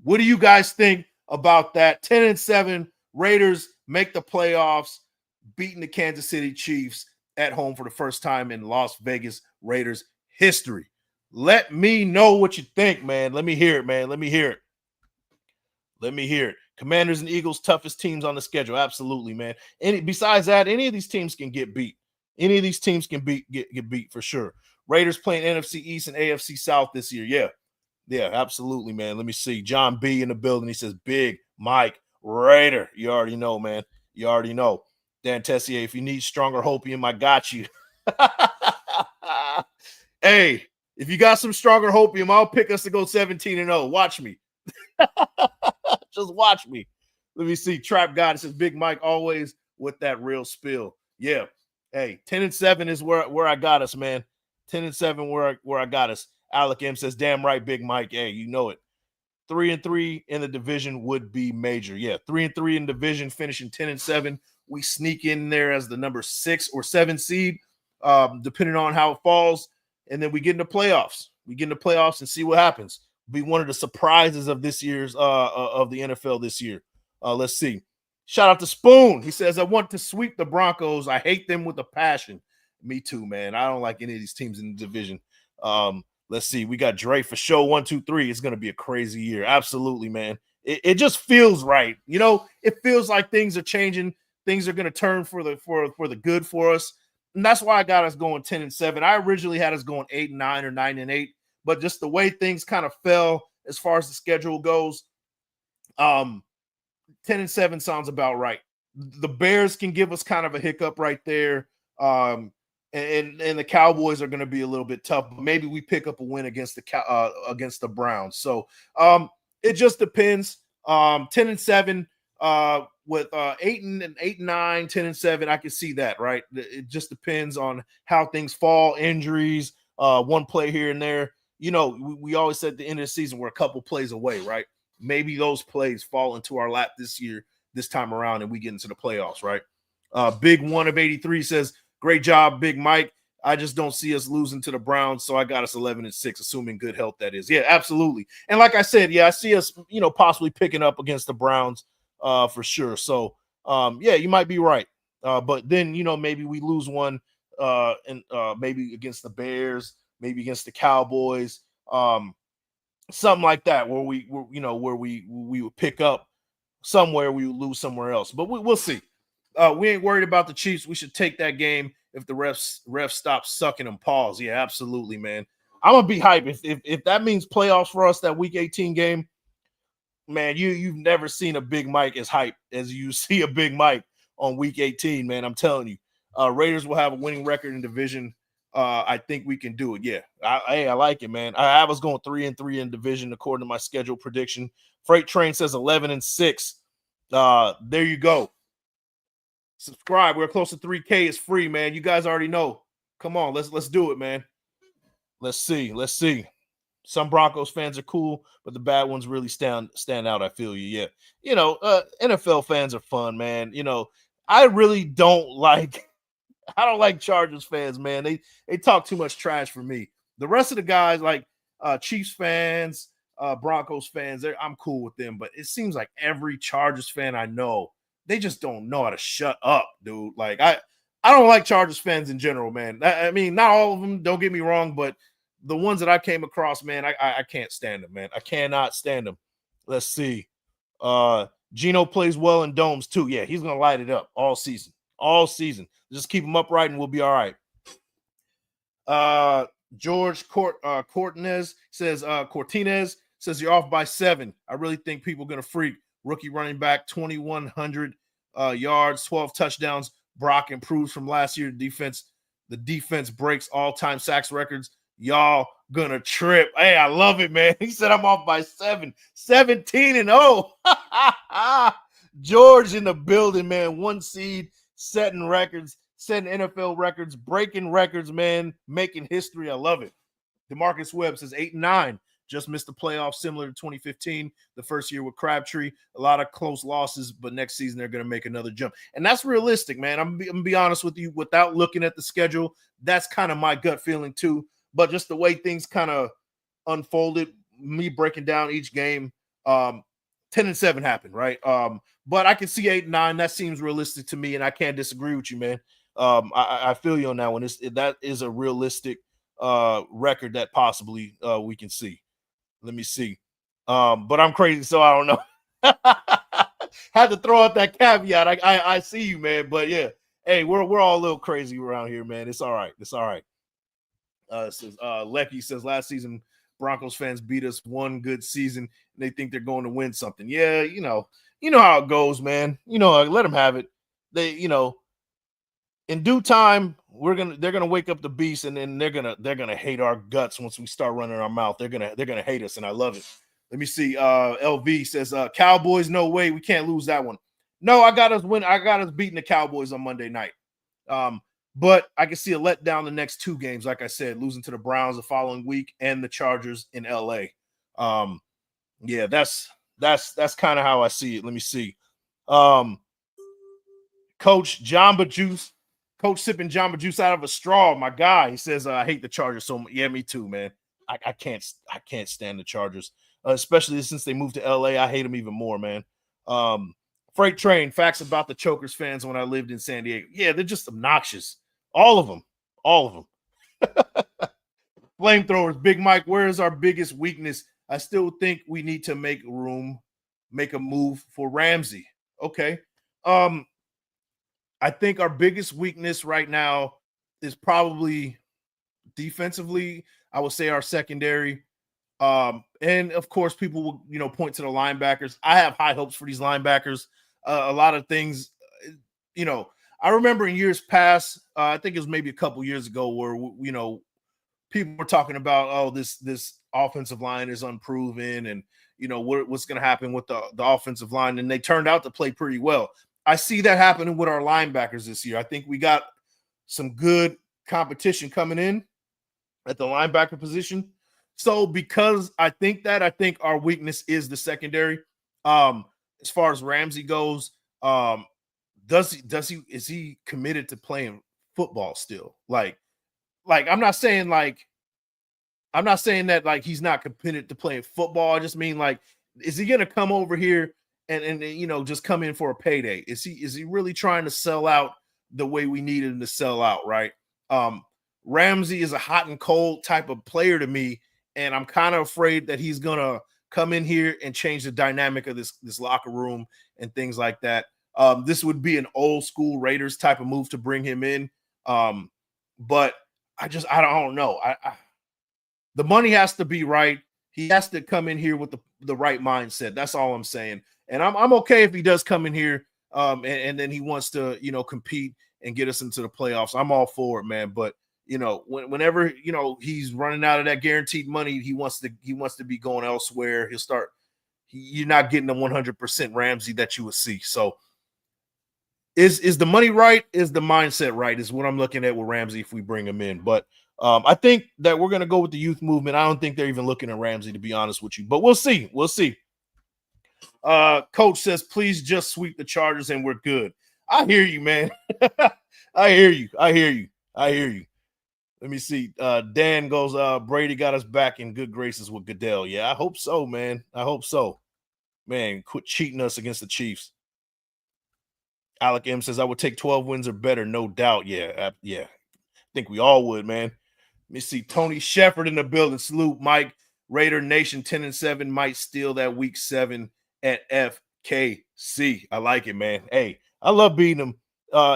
What do you guys think about that? 10-7, Raiders make the playoffs, beating the Kansas City Chiefs at home for the first time in Las Vegas Raiders history. Let me know what you think, man. Let me hear it, man. Let me hear it. Commanders and Eagles, toughest teams on the schedule. Absolutely, man. Besides that, any of these teams can get beat. Any of these teams can get beat for sure. Raiders playing NFC East and AFC South this year. Yeah, absolutely, man. Let me see. John B in the building. He says, Big Mike Raider. You already know, man. You already know. Dan Tessier, if you need stronger hopium, I got you. Hey, if you got some stronger hopium, I'll pick us to go 17-0. Watch me. Just watch me. Let me see. Trap God says, Big Mike always with that real spill. Yeah. Hey, 10-7 is where I got us, man. 10-7 where I got us. Alec M says, damn right, Big Mike. Hey, you know it. 3-3 in the division would be major. Yeah, 3-3 in division, finishing 10-7. We sneak in there as the number 6 or 7 seed, depending on how it falls. And then we get into playoffs. We get into playoffs and see what happens. Be one of the surprises of this year's of the NFL this year. Let's see. Shout out to Spoon. He says, I want to sweep the Broncos. I hate them with a passion. Me too, man. I don't like any of these teams in the division. Let's see. We got Dre for show 1, 2, 3. It's going to be a crazy year. Absolutely, man. It just feels right. You know, it feels like things are changing. Things are going to turn for the good for us. And that's why I got us going 10-7. I originally had us going 8-9 or 9-8, but just the way things kind of fell as far as the schedule goes, 10-7 sounds about right. The Bears can give us kind of a hiccup right there. And the Cowboys are going to be a little bit tough, but maybe we pick up a win against the Browns. So it just depends. 10-7 with 8-9, 10-7. I can see that, right? It just depends on how things fall, injuries, one play here and there. You know, we always said at the end of the season we're a couple plays away, right? Maybe those plays fall into our lap this time around, and we get into the playoffs, right? Big One of 83 says, great job, Big Mike. I just don't see us losing to the Browns, so I got us 11-6, assuming good health, that is. Yeah, absolutely. And like I said, yeah, I see us, possibly picking up against the Browns for sure. So, yeah, you might be right. But then, maybe we lose one and maybe against the Bears, maybe against the Cowboys, something like that, where we would pick up somewhere, we would lose somewhere else. But we'll see. We ain't worried about the Chiefs. We should take that game if the refs stop sucking them paws. Yeah, absolutely, man. I'm gonna be hype if that means playoffs for us, that Week 18 game. Man, you've never seen a Big Mike as hype as you see a Big Mike on Week 18, man. I'm telling you, Raiders will have a winning record in division. I think we can do it. Yeah, I like it, man. I was going 3-3 in division according to my schedule prediction. Freight Train says 11-6. There you go. Subscribe. We're close to 3K. It's free, man. You guys already know. Come on, let's do it, man. Let's see. Some Broncos fans are cool, but the bad ones really stand out. I feel you. Yeah. NFL fans are fun, man. I really don't like Chargers fans, man. They talk too much trash for me. The rest of the guys, like Chiefs fans, Broncos fans, I'm cool with them. But it seems like every Chargers fan I know, they just don't know how to shut up, dude. Like I don't like Chargers fans in general, man. I mean, not all of them. Don't get me wrong, but the ones that I came across, man, I can't stand them, man. I cannot stand them. Let's see. Gino plays well in domes too. Yeah, he's gonna light it up all season. Just keep him upright and we'll be all right. George Cortinez says you're off by 7. I really think people are gonna freak. Rookie running back, 2,100 yards, 12 touchdowns. Brock improves from last year. The defense breaks all-time sacks records. Y'all gonna trip. Hey, I love it, man. He said I'm off by 7. 17-0. George in the building, man. 1 seed, setting records, setting NFL records, breaking records, man. Making history. I love it. DeMarcus Webb says 8-9. Just missed the playoffs, similar to 2015, the first year with Crabtree. A lot of close losses, but next season they're going to make another jump. And that's realistic, man. I'm going to be honest with you. Without looking at the schedule, that's kind of my gut feeling too. But just the way things kind of unfolded, me breaking down each game, 10-7 happened, right? But I can see 8-9. That seems realistic to me, and I can't disagree with you, man. I feel you on that one. That is a realistic record that possibly we can see. Let me see. But I'm crazy, so I don't know. Had to throw out that caveat. I see you, man. But yeah, hey, we're all a little crazy around here, man. It's all right. Lecky says last season Broncos fans beat us one good season and they think they're going to win something. Yeah, you know how it goes, man. Let them have it. They, in due time, they're gonna wake up the beast, and then they're gonna hate our guts once we start running our mouth. They're gonna hate us, and I love it. Let me see. LV says Cowboys, no way, we can't lose that one. No, I got us beating the Cowboys on Monday night. But I can see a letdown the next 2 games, like I said, losing to the Browns the following week and the Chargers in LA. Yeah, that's kind of how I see it. Let me see. Coach Jamba Juice. Coach sipping Jamba Juice out of a straw, my guy. He says, I hate the Chargers so much. Yeah, me too, man. I can't stand the Chargers, especially since they moved to LA. I hate them even more, man. Freight Train, facts about the Chokers fans when I lived in San Diego. Yeah, they're just obnoxious. All of them. Flamethrowers, Big Mike, where is our biggest weakness? I still think we need to make a move for Ramsey. Okay. I think our biggest weakness right now is probably defensively. I would say our secondary. And of course, people will, point to the linebackers. I have high hopes for these linebackers. A lot of things, I remember in years past, I think it was maybe a couple years ago where, people were talking about, oh, this offensive line is unproven and, what's going to happen with the offensive line. And they turned out to play pretty well. I see that happening with our linebackers this year. I think we got some good competition coming in at the linebacker position. So because I think our weakness is the secondary. As far as Ramsey goes, is he committed to playing football still? Like I'm not saying that like he's not committed to playing football. I just mean like, is he gonna come over here and just come in for a payday? Is he really trying to sell out the way we needed him to sell out, right? Ramsey is a hot and cold type of player to me, and I'm kind of afraid that he's gonna come in here and change the dynamic of this locker room and things like that. This would be an old school Raiders type of move to bring him in. But I don't know. The money has to be right. He has to come in here with the right mindset. That's all I'm saying. And I'm okay if he does come in here and then he wants to, compete and get us into the playoffs. I'm all for it, man. But, whenever he's running out of that guaranteed money, he wants to be going elsewhere. You're not getting the 100% Ramsey that you would see. So is the money right? Is the mindset right? Is what I'm looking at with Ramsey if we bring him in. But I think that we're going to go with the youth movement. I don't think they're even looking at Ramsey, to be honest with you. But we'll see. We'll see. Coach says, please just sweep the Chargers and we're good. I hear you, man. I hear you. Let me see. Dan goes, Brady got us back in good graces with Goodell. Yeah, I hope so, man. I hope so. Man, quit cheating us against the Chiefs. Alec M says, I would take 12 wins or better, no doubt. Yeah. I think we all would, man. Let me see. Tony Shepard in the building. Salute, Mike. Raider Nation 10-7 might steal that week 7 at FKC. I like it, man. Hey, I love beating them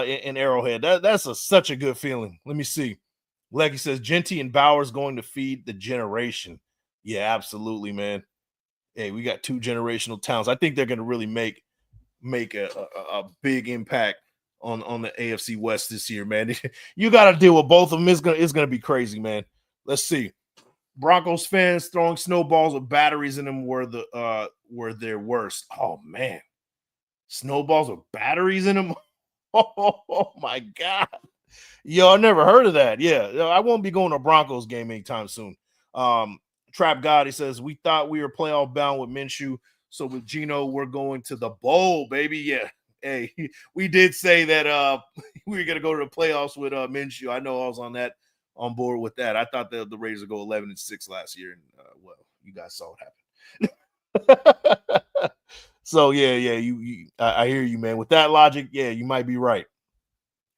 in Arrowhead. That's such a good feeling. Let me see. Lecky says, Genty and Bowers going to feed the generation. Yeah, absolutely, man. Hey, we got 2 generational talents. I think they're going to really make a big impact on the AFC West this year, man. You got to deal with both of them. It's gonna be crazy, man. Let's see. Broncos fans throwing snowballs with batteries in them were their worst. Oh man, snowballs with batteries in them. Oh my God. Yo, I never heard of that. Yeah, I won't be going to a Broncos game anytime soon. Trap God, he says, we thought we were playoff bound with Minshew. So with Geno, we're going to the bowl, baby. Yeah. Hey, we did say that we were going to go to the playoffs with Minshew. I know I was on board with that. I thought the Raiders would go 11-6 last year. And, well, you guys saw what happened. So, yeah, I hear you, man. With that logic, yeah, you might be right.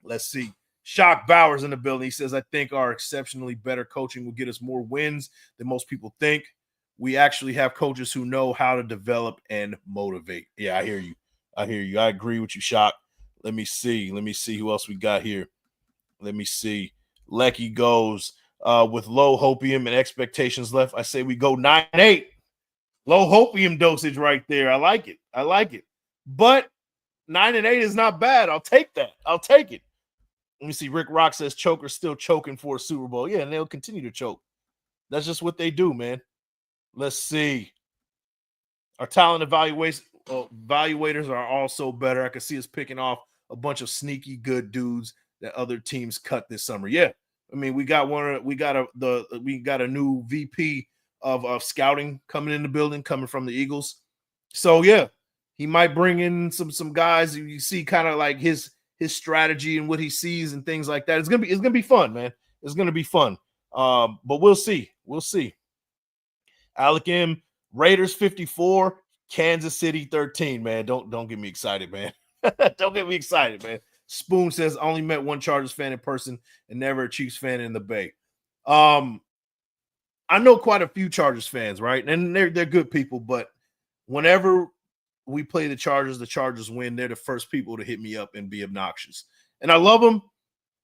Let's see. Shock Bowers in the building. He says, I think our exceptionally better coaching will get us more wins than most people think. We actually have coaches who know how to develop and motivate. Yeah, I hear you. I agree with you, Shock. Let me see who else we got here. Let me see. Lecky goes, with low hopium and expectations left, I say we go 9-8. Low hopium dosage right there. I like it. But 9-8 is not bad. I'll take that. Let me see. Rick Rock says Choker's still choking for a Super Bowl. Yeah, and they'll continue to choke. That's just what they do, man. Let's see. Our talent evaluators are also better. I can see us picking off a bunch of sneaky good dudes that other teams cut this summer. Yeah, I mean we got a new VP of scouting coming in the building, coming from the Eagles. So yeah, he might bring in some guys. You see kind of like his strategy and what he sees and things like that. It's gonna be fun, man. It's gonna be fun. But we'll see. Alec M, Raiders 54, Kansas City 13, man. Don't get me excited, man. Don't get me excited, man. Spoon says, only met one Chargers fan in person and never a Chiefs fan in the Bay. I know quite a few Chargers fans, right? And they're good people, but whenever we play the Chargers win, they're the first people to hit me up and be obnoxious. And I love them,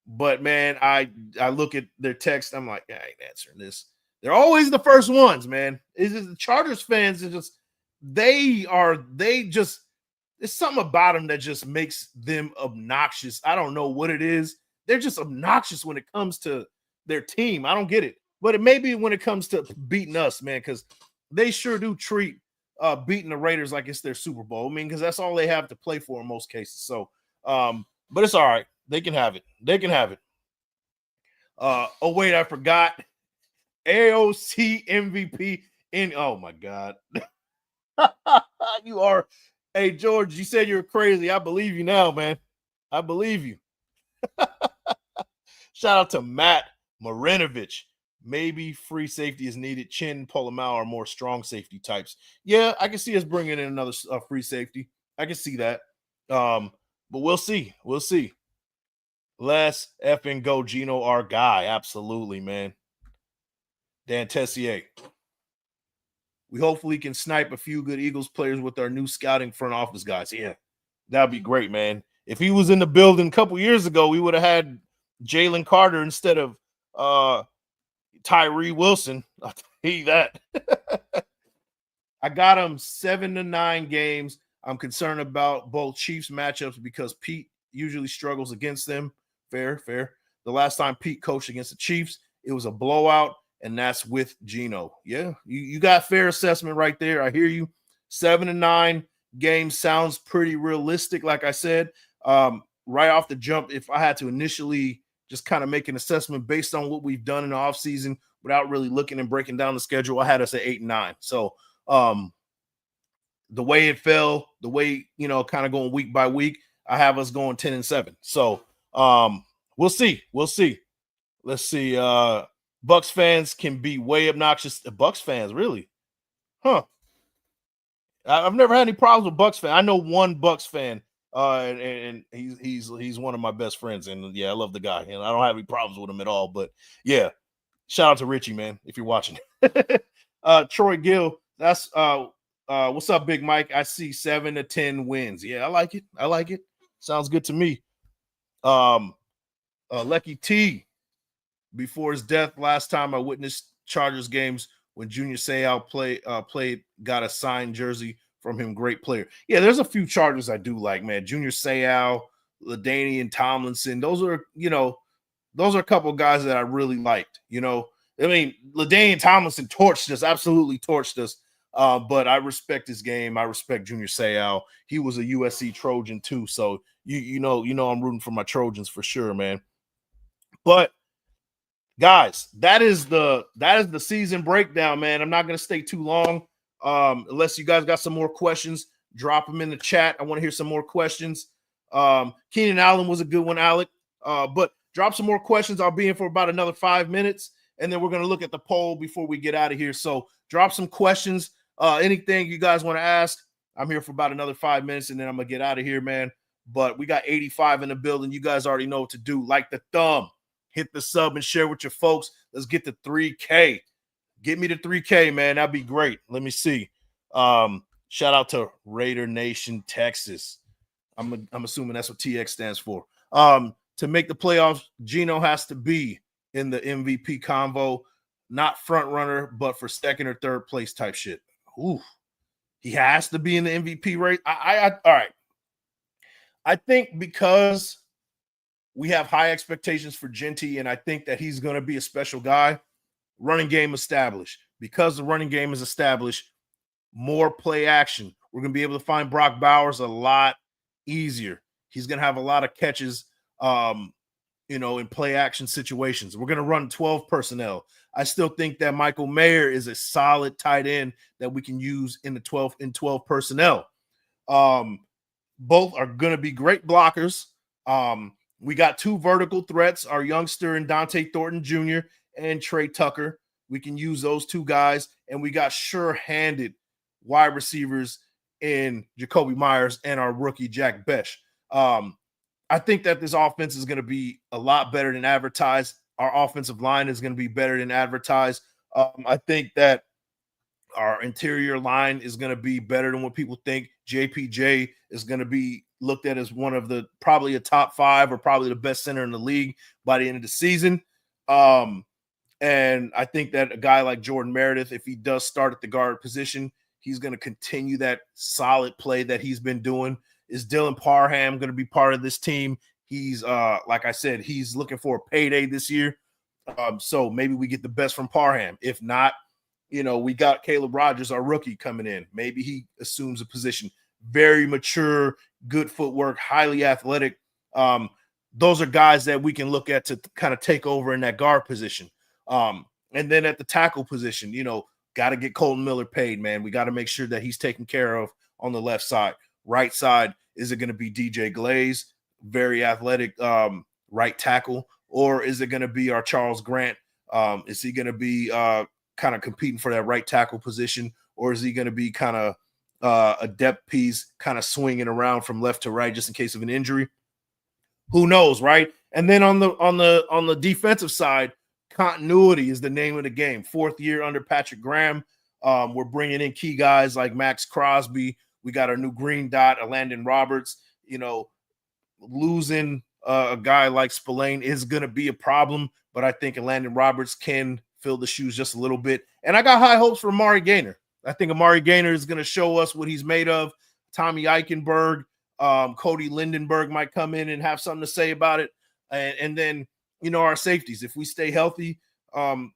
but man, I look at their text, I'm like, I ain't answering this. They're always the first ones, man. It's just the Chargers fans are just there's something about them that just makes them obnoxious. I don't know what it is. They're just obnoxious when it comes to their team. I don't get it. But it may be when it comes to beating us, man, because they sure do treat beating the Raiders like it's their Super Bowl. I mean, because that's all they have to play for in most cases. So, but it's all right. They can have it. Oh, wait, I forgot. AOC MVP oh my God. You are. Hey, George, you said you're crazy. I believe you now, man. I believe you. Shout out to Matt Marinovich. Maybe free safety is needed. Chin, Polamalu are more strong safety types. Yeah, I can see us bringing in another free safety. I can see that. But we'll see. Let's effing go, Geno, our guy. Absolutely, man. Dan Tessier. We hopefully can snipe a few good Eagles players with our new scouting front office guys. Yeah, that'd be great, man. If he was in the building a couple years ago, we would have had Jalen Carter instead of Tyree Wilson. I'll tell you that. I got him 7-9 games. I'm concerned about both Chiefs matchups because Pete usually struggles against them. Fair. The last time Pete coached against the Chiefs, it was a blowout, and that's with Geno. Yeah, you got fair assessment right there. I hear you. 7-9 games sounds pretty realistic. Like I said, right off the jump, if I had to initially just kind of make an assessment based on what we've done in the offseason without really looking and breaking down the schedule, I had us at 8-9. So the way it fell, the way, kind of going week by week, I have us going 10-7. So we'll see. Let's see. Bucks fans can be way obnoxious. Bucks fans, really? Huh. I've never had any problems with Bucks fans. I know one Bucks fan, and he's one of my best friends. And yeah, I love the guy, and I don't have any problems with him at all. But yeah, shout out to Richie, man, if you're watching. Troy Gill, that's what's up, Big Mike? I see 7-10 wins. Yeah, I like it. Sounds good to me. Lecky T, before his death last time I witnessed Chargers games when Junior Seau played, got a signed jersey from him. Great player. Yeah, there's a few Chargers I do like, man. Junior Seau, LaDainian Tomlinson. Those are a couple of guys that I really liked. I mean, LaDainian Tomlinson absolutely torched us. But I respect his game. I respect Junior Seau. He was a USC Trojan too. So you know I'm rooting for my Trojans for sure, man. But guys, that is the season breakdown, man. I'm not going to stay too long. Unless you guys got some more questions, drop them in the chat. I want to hear some more questions. Keenan Allen was a good one, Alec. But drop some more questions. I'll be in for about another 5 minutes, and then we're going to look at the poll before we get out of here. So drop some questions. Anything you guys want to ask. I'm here for about another 5 minutes, and then I'm going to get out of here, man. But we got 85 in the building. You guys already know what to do. Like the thumb. Hit the sub and share with your folks. Let's get to 3K. Get me to 3K, man. That'd be great. Let me see. Shout out to Raider Nation, Texas. I'm assuming that's what TX stands for. To make the playoffs, Geno has to be in the MVP convo, not front runner, but for second or third place type shit. Ooh, he has to be in the MVP race. All right. I think because we have high expectations for Genty, and I think that he's going to be a special guy. Running game established. Because the running game is established, more play action. We're going to be able to find Brock Bowers a lot easier. He's going to have a lot of catches, in play action situations. We're going to run 12 personnel. I still think that Michael Mayer is a solid tight end that we can use in 12 personnel. Both are going to be great blockers. We got two vertical threats, our youngster and Dante Thornton Jr. and Trey Tucker. We can use those two guys. And we got sure-handed wide receivers in Jacoby Myers and our rookie Jack Besh. I think that this offense is going to be a lot better than advertised. Our offensive line is going to be better than advertised. I think that our interior line is going to be better than what people think. JPJ is going to be looked at as one of probably a top 5 or probably the best center in the league by the end of the season. And I think that a guy like Jordan Meredith, if he does start at the guard position, he's going to continue that solid play that he's been doing. Is Dylan Parham going to be part of this team? He's, like I said, he's looking for a payday this year. So maybe we get the best from Parham. If not, we got Caleb Rogers, our rookie, coming in. Maybe he assumes a position. Very mature, good footwork, highly athletic. Those are guys that we can look at to kind of take over in that guard position. And then at the tackle position, got to get Colton Miller paid, man. We got to make sure that he's taken care of on the left side. Right side, is it going to be DJ Glaze, very athletic right tackle, or is it going to be our Charles Grant? Is he going to be kind of competing for that right tackle position, or is he going to be kind of a depth piece, kind of swinging around from left to right just in case of an injury? Who knows, right? And then on the defensive side, continuity is the name of the game. 4th year under Patrick Graham. We're bringing in key guys like Max Crosby. We got our new green dot, Landon Roberts. Losing a guy like Spillane is going to be a problem, but I think Landon Roberts can fill the shoes just a little bit. And I got high hopes for Amari Gaynor. I think Amari Gaynor is going to show us what he's made of. Tommy Eichenberg, Cody Lindenberg might come in and have something to say about it. And then our safeties. If we stay healthy,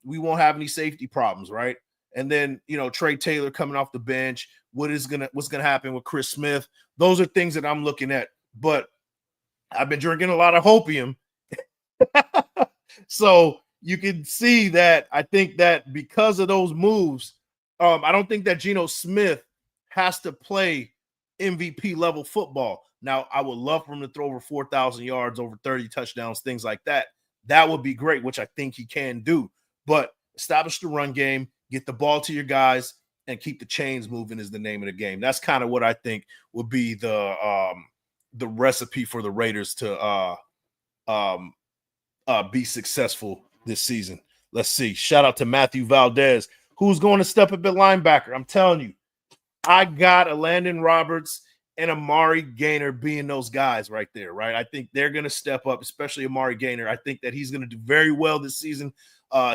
we won't have any safety problems, right? And then, Trey Taylor coming off the bench, what's gonna happen with Chris Smith? Those are things that I'm looking at. But I've been drinking a lot of hopium. So you can see that I think that because of those moves, I don't think that Geno Smith has to play MVP level football. Now, I would love for him to throw over 4,000 yards, over 30 touchdowns, things like that. That would be great, which I think he can do. But establish the run game, get the ball to your guys, and keep the chains moving is the name of the game. That's kind of what I think would be the recipe for the Raiders to be successful this season. Let's see. Shout out to Matthew Valdez, who's going to step up at linebacker. I'm telling you, I got a Landon Roberts and Amari Gaynor being those guys right there, right? I think they're going to step up, especially Amari Gaynor. I think that he's going to do very well this season.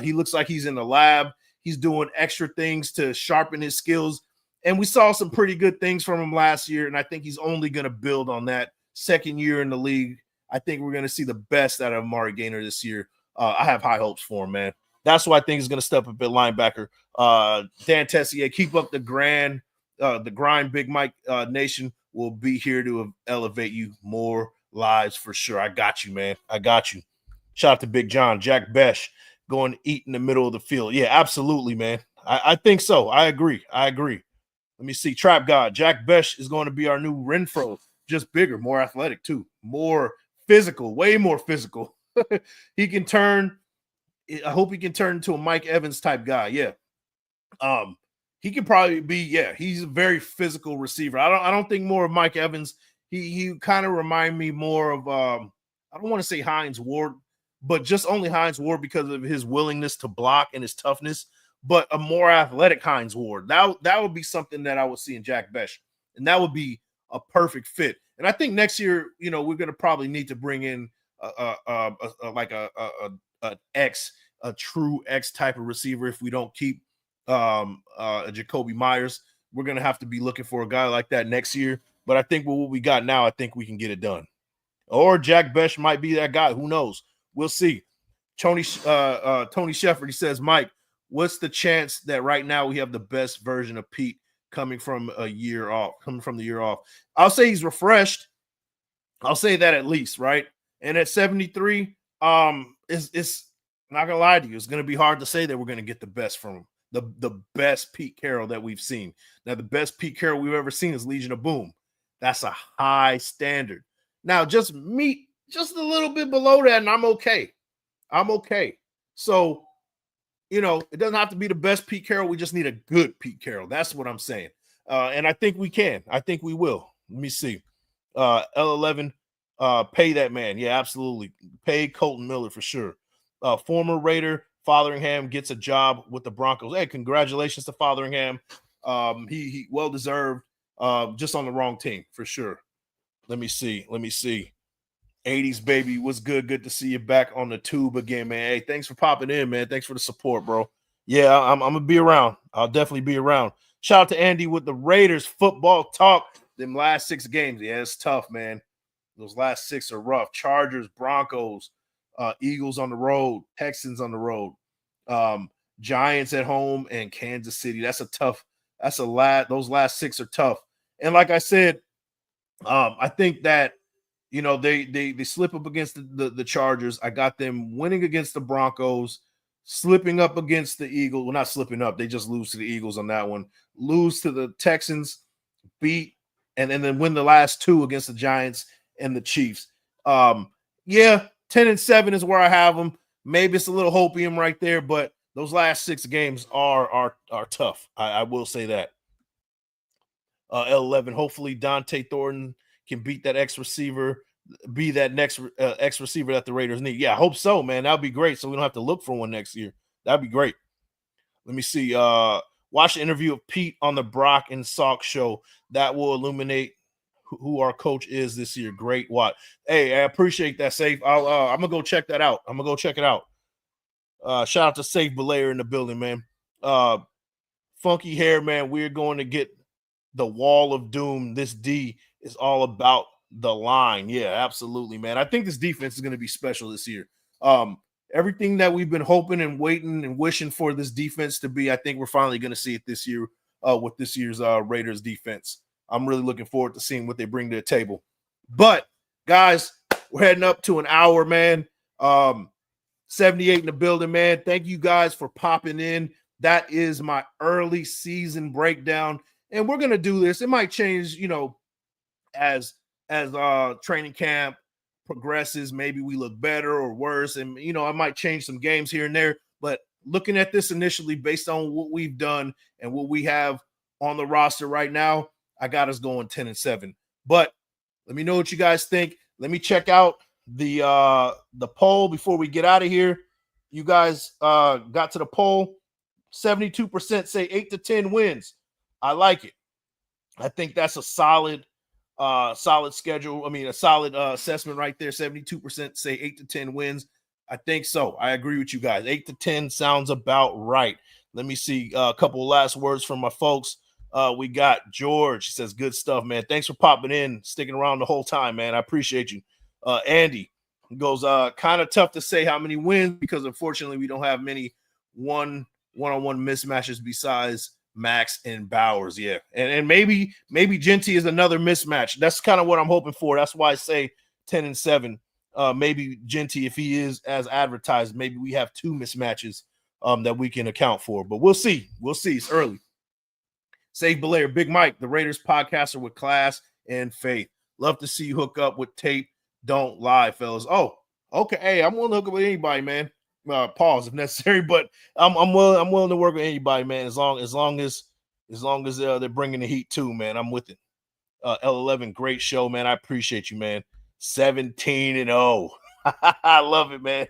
He looks like he's in the lab. He's doing extra things to sharpen his skills. And we saw some pretty good things from him last year, and I think he's only going to build on that. Second year in the league, I think we're going to see the best out of Amari Gaynor this year. I have high hopes for him, man. That's why I think he's going to step up at linebacker. Dan Tessier, keep up the grind, Big Mike Nation. Will be here to elevate you more lives for sure. I got you, man. I got you. Shout out to Big John. Jack Besh going to eat in the middle of the field. Yeah, absolutely, man. I think so. I agree. Let me see. Trap God. Jack Besh is going to be our new Renfro. Just bigger, more athletic too. More physical, way more physical. He can turn. I hope he can turn into a Mike Evans type guy. Yeah. He could probably be, he's a very physical receiver. I don't think more of Mike Evans. He kind of remind me more of I don't want to say Hines Ward, but just only Hines Ward because of his willingness to block and his toughness, but a more athletic Hines Ward. That would be something that I would see in Jack Besh, and that would be a perfect fit. And I think next year, we're going to probably need to bring in a true X type of receiver if we don't keep Jacoby Myers. We're going to have to be looking for a guy like that next year. But I think with what we got now, I think we can get it done. Or Jack Besh might be that guy. Who knows? We'll see. Tony Shepard, he says, Mike, what's the chance that right now we have the best version of Pete coming from the year off? I'll say he's refreshed. I'll say that at least, right? And at 73, it's not going to lie to you. It's going to be hard to say that we're going to get the best from him. The best Pete Carroll that we've seen. Now, the best Pete Carroll we've ever seen is Legion of Boom. That's a high standard. Now, just meet just a little bit below that, and I'm okay. So, it doesn't have to be the best Pete Carroll. We just need a good Pete Carroll. That's what I'm saying. And I think we can. I think we will. Let me see. L11, pay that man. Yeah, absolutely. Pay Colton Miller for sure. Former Raider Fotheringham gets a job with the Broncos. Hey, congratulations to Fotheringham. He well deserved. Just on the wrong team for sure. Let me see. 80s baby, what's good? Good to see you back on the tube again, man. Hey, thanks for popping in, man. Thanks for the support, bro. Yeah, I'm gonna be around. I'll definitely be around. Shout out to Andy with the Raiders football talk. Them last 6 games, yeah, it's tough, man. Those last 6 are rough. Chargers, Broncos, Eagles on the road, Texans on the road, Giants at home, and Kansas City. Those last 6 are tough. And like I said, I think that they slip up against the Chargers. I got them winning against the Broncos, slipping up against the Eagles. Well, not slipping up. They just lose to the Eagles on that one. Lose to the Texans, beat, and then win the last 2 against the Giants and the Chiefs. 10-7 is where I have them. Maybe it's a little hopium right there, but those last 6 games are tough. I will say that. L11, hopefully Dante Thornton can beat that X receiver, be that next X receiver that the Raiders need. Yeah, I hope so, man. That would be great. So we don't have to look for one next year. That'd be great. Let me see. Watch the interview of Pete on the Brock and Salk show. That will illuminate who our coach is this year. Great watch. Hey, I appreciate that, Safe. I'm gonna go check that out. I'm gonna go check it out. Shout out to Safe Belair in the building, man. Funky hair, man. We're going to get the wall of doom. This D is all about the line. Yeah, absolutely, man. I think this defense is going to be special this year. Everything that we've been hoping and waiting and wishing for this defense to be, I think we're finally going to see it this year with this year's Raiders defense. I'm really looking forward to seeing what they bring to the table. But, guys, we're heading up to an hour, man. 78 in the building, man. Thank you guys for popping in. That is my early season breakdown. And we're going to do this. It might change, as training camp progresses. Maybe we look better or worse. And, I might change some games here and there. But looking at this initially based on what we've done and what we have on the roster right now, I got us going 10-7. But let me know what you guys think. Let me check out the poll before we get out of here. You guys got to the poll. 72% say 8 to 10 wins. I like it. I think that's a solid schedule. I mean, a solid assessment right there. 72% say 8 to 10 wins. I think so. I agree with you guys. 8 to 10 sounds about right. Let me see a couple of last words from my folks. We got George. He says, good stuff, man. Thanks for popping in, sticking around the whole time, man. I appreciate you. Andy goes, kind of tough to say how many wins because unfortunately we don't have many one-on-one mismatches besides Max and Bowers. Yeah. And maybe Genty is another mismatch. That's kind of what I'm hoping for. That's why I say 10-7. Maybe Genty, if he is as advertised, maybe we have 2 mismatches that we can account for. But we'll see. We'll see. It's early. Save Belair, Big Mike, the Raiders podcaster with class and faith. Love to see you hook up with tape. Don't lie, fellas. Oh, okay. Hey, I'm willing to hook up with anybody, man. Pause if necessary, but I'm willing to work with anybody, man. As long as they're bringing the heat too, man. I'm with it. L11, great show, man. I appreciate you, man. 17-0. I love it, man.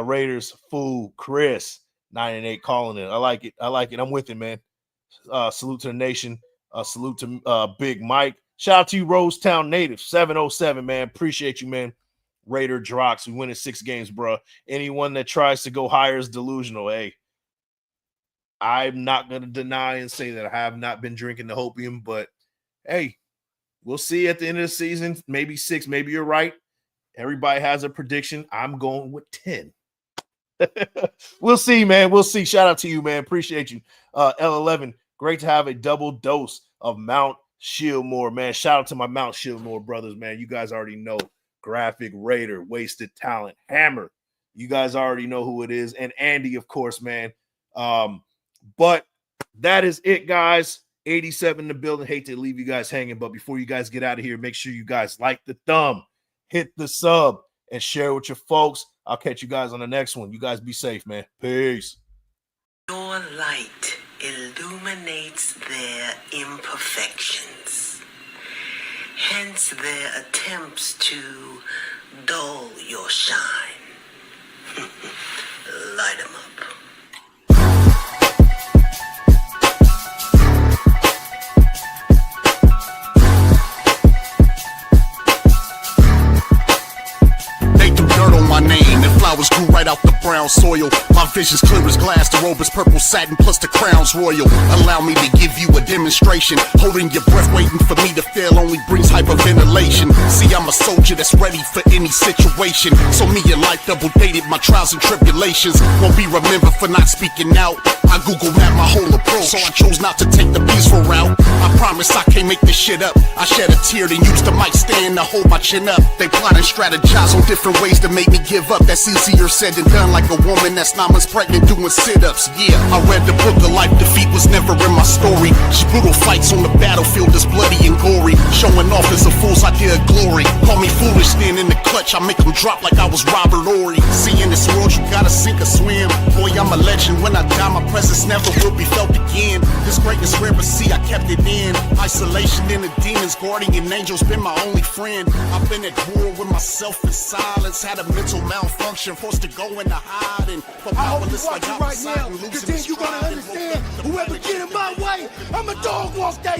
Raiders fool, Chris 9-8 calling it. I like it. I'm with it, man. Salute to the nation. Salute to Big Mike. Shout out to you, Rosetown native 707, man. Appreciate you, man. Raider Drox. We win in 6 games, bro. Anyone that tries to go higher is delusional. Hey, I'm not going to deny and say that I have not been drinking the hopium, but hey, we'll see at the end of the season. Maybe 6, maybe you're right. Everybody has a prediction. I'm going with 10. We'll see, man. We'll see. Shout out to you, man. Appreciate you. L11, great to have a double dose of Mount Shieldmore, man. Shout out to my Mount Shieldmore brothers, man. You guys already know. Graphic Raider, Wasted Talent, Hammer. You guys already know who it is. And Andy, of course, man. But that is it, guys. 87 in the building. Hate to leave you guys hanging, but before you guys get out of here, make sure you guys like the thumb, hit the sub, and share with your folks. I'll catch you guys on the next one. You guys be safe, man. Peace. Your light illuminates their imperfections, hence their attempts to dull your shine. Light 'em up. They threw dirt on my name and flowers grew right out the brown soil. My vision's clear as glass, the robe is purple satin plus the crown's royal. Allow me to give you a demonstration. Holding your breath waiting for me to fail only brings hyperventilation. See, I'm a soldier that's ready for any situation. So me and life double dated my trials and tribulations. Won't be remembered for not speaking out. I Google map my whole approach, so I chose not to take the peaceful route. I promise I can't make this shit up. I shed a tear then use the mic stand to hold my chin up. They plot and strategize on different ways to make me give up. That's easier said than done, like a woman that's 9 months pregnant doing sit-ups. Yeah, I read the book of life, defeat was never in my story. Just brutal fights on the battlefield is bloody and gory. Showing off is a fool's idea of glory. Call me foolish, then in the clutch I make them drop like I was Robert Ory. See, in this world you gotta sink or swim. Boy, I'm a legend, when I die my presence never will be felt again. This greatness rare, but see I kept it in. Isolation in the demons, guardian angels been my only friend. I've been at war with myself in silence. Had a mental malfunction, forced to go into hiding. For powerless like right now, because then you're gonna understand. Whoever get in my way, I'm a dog walk that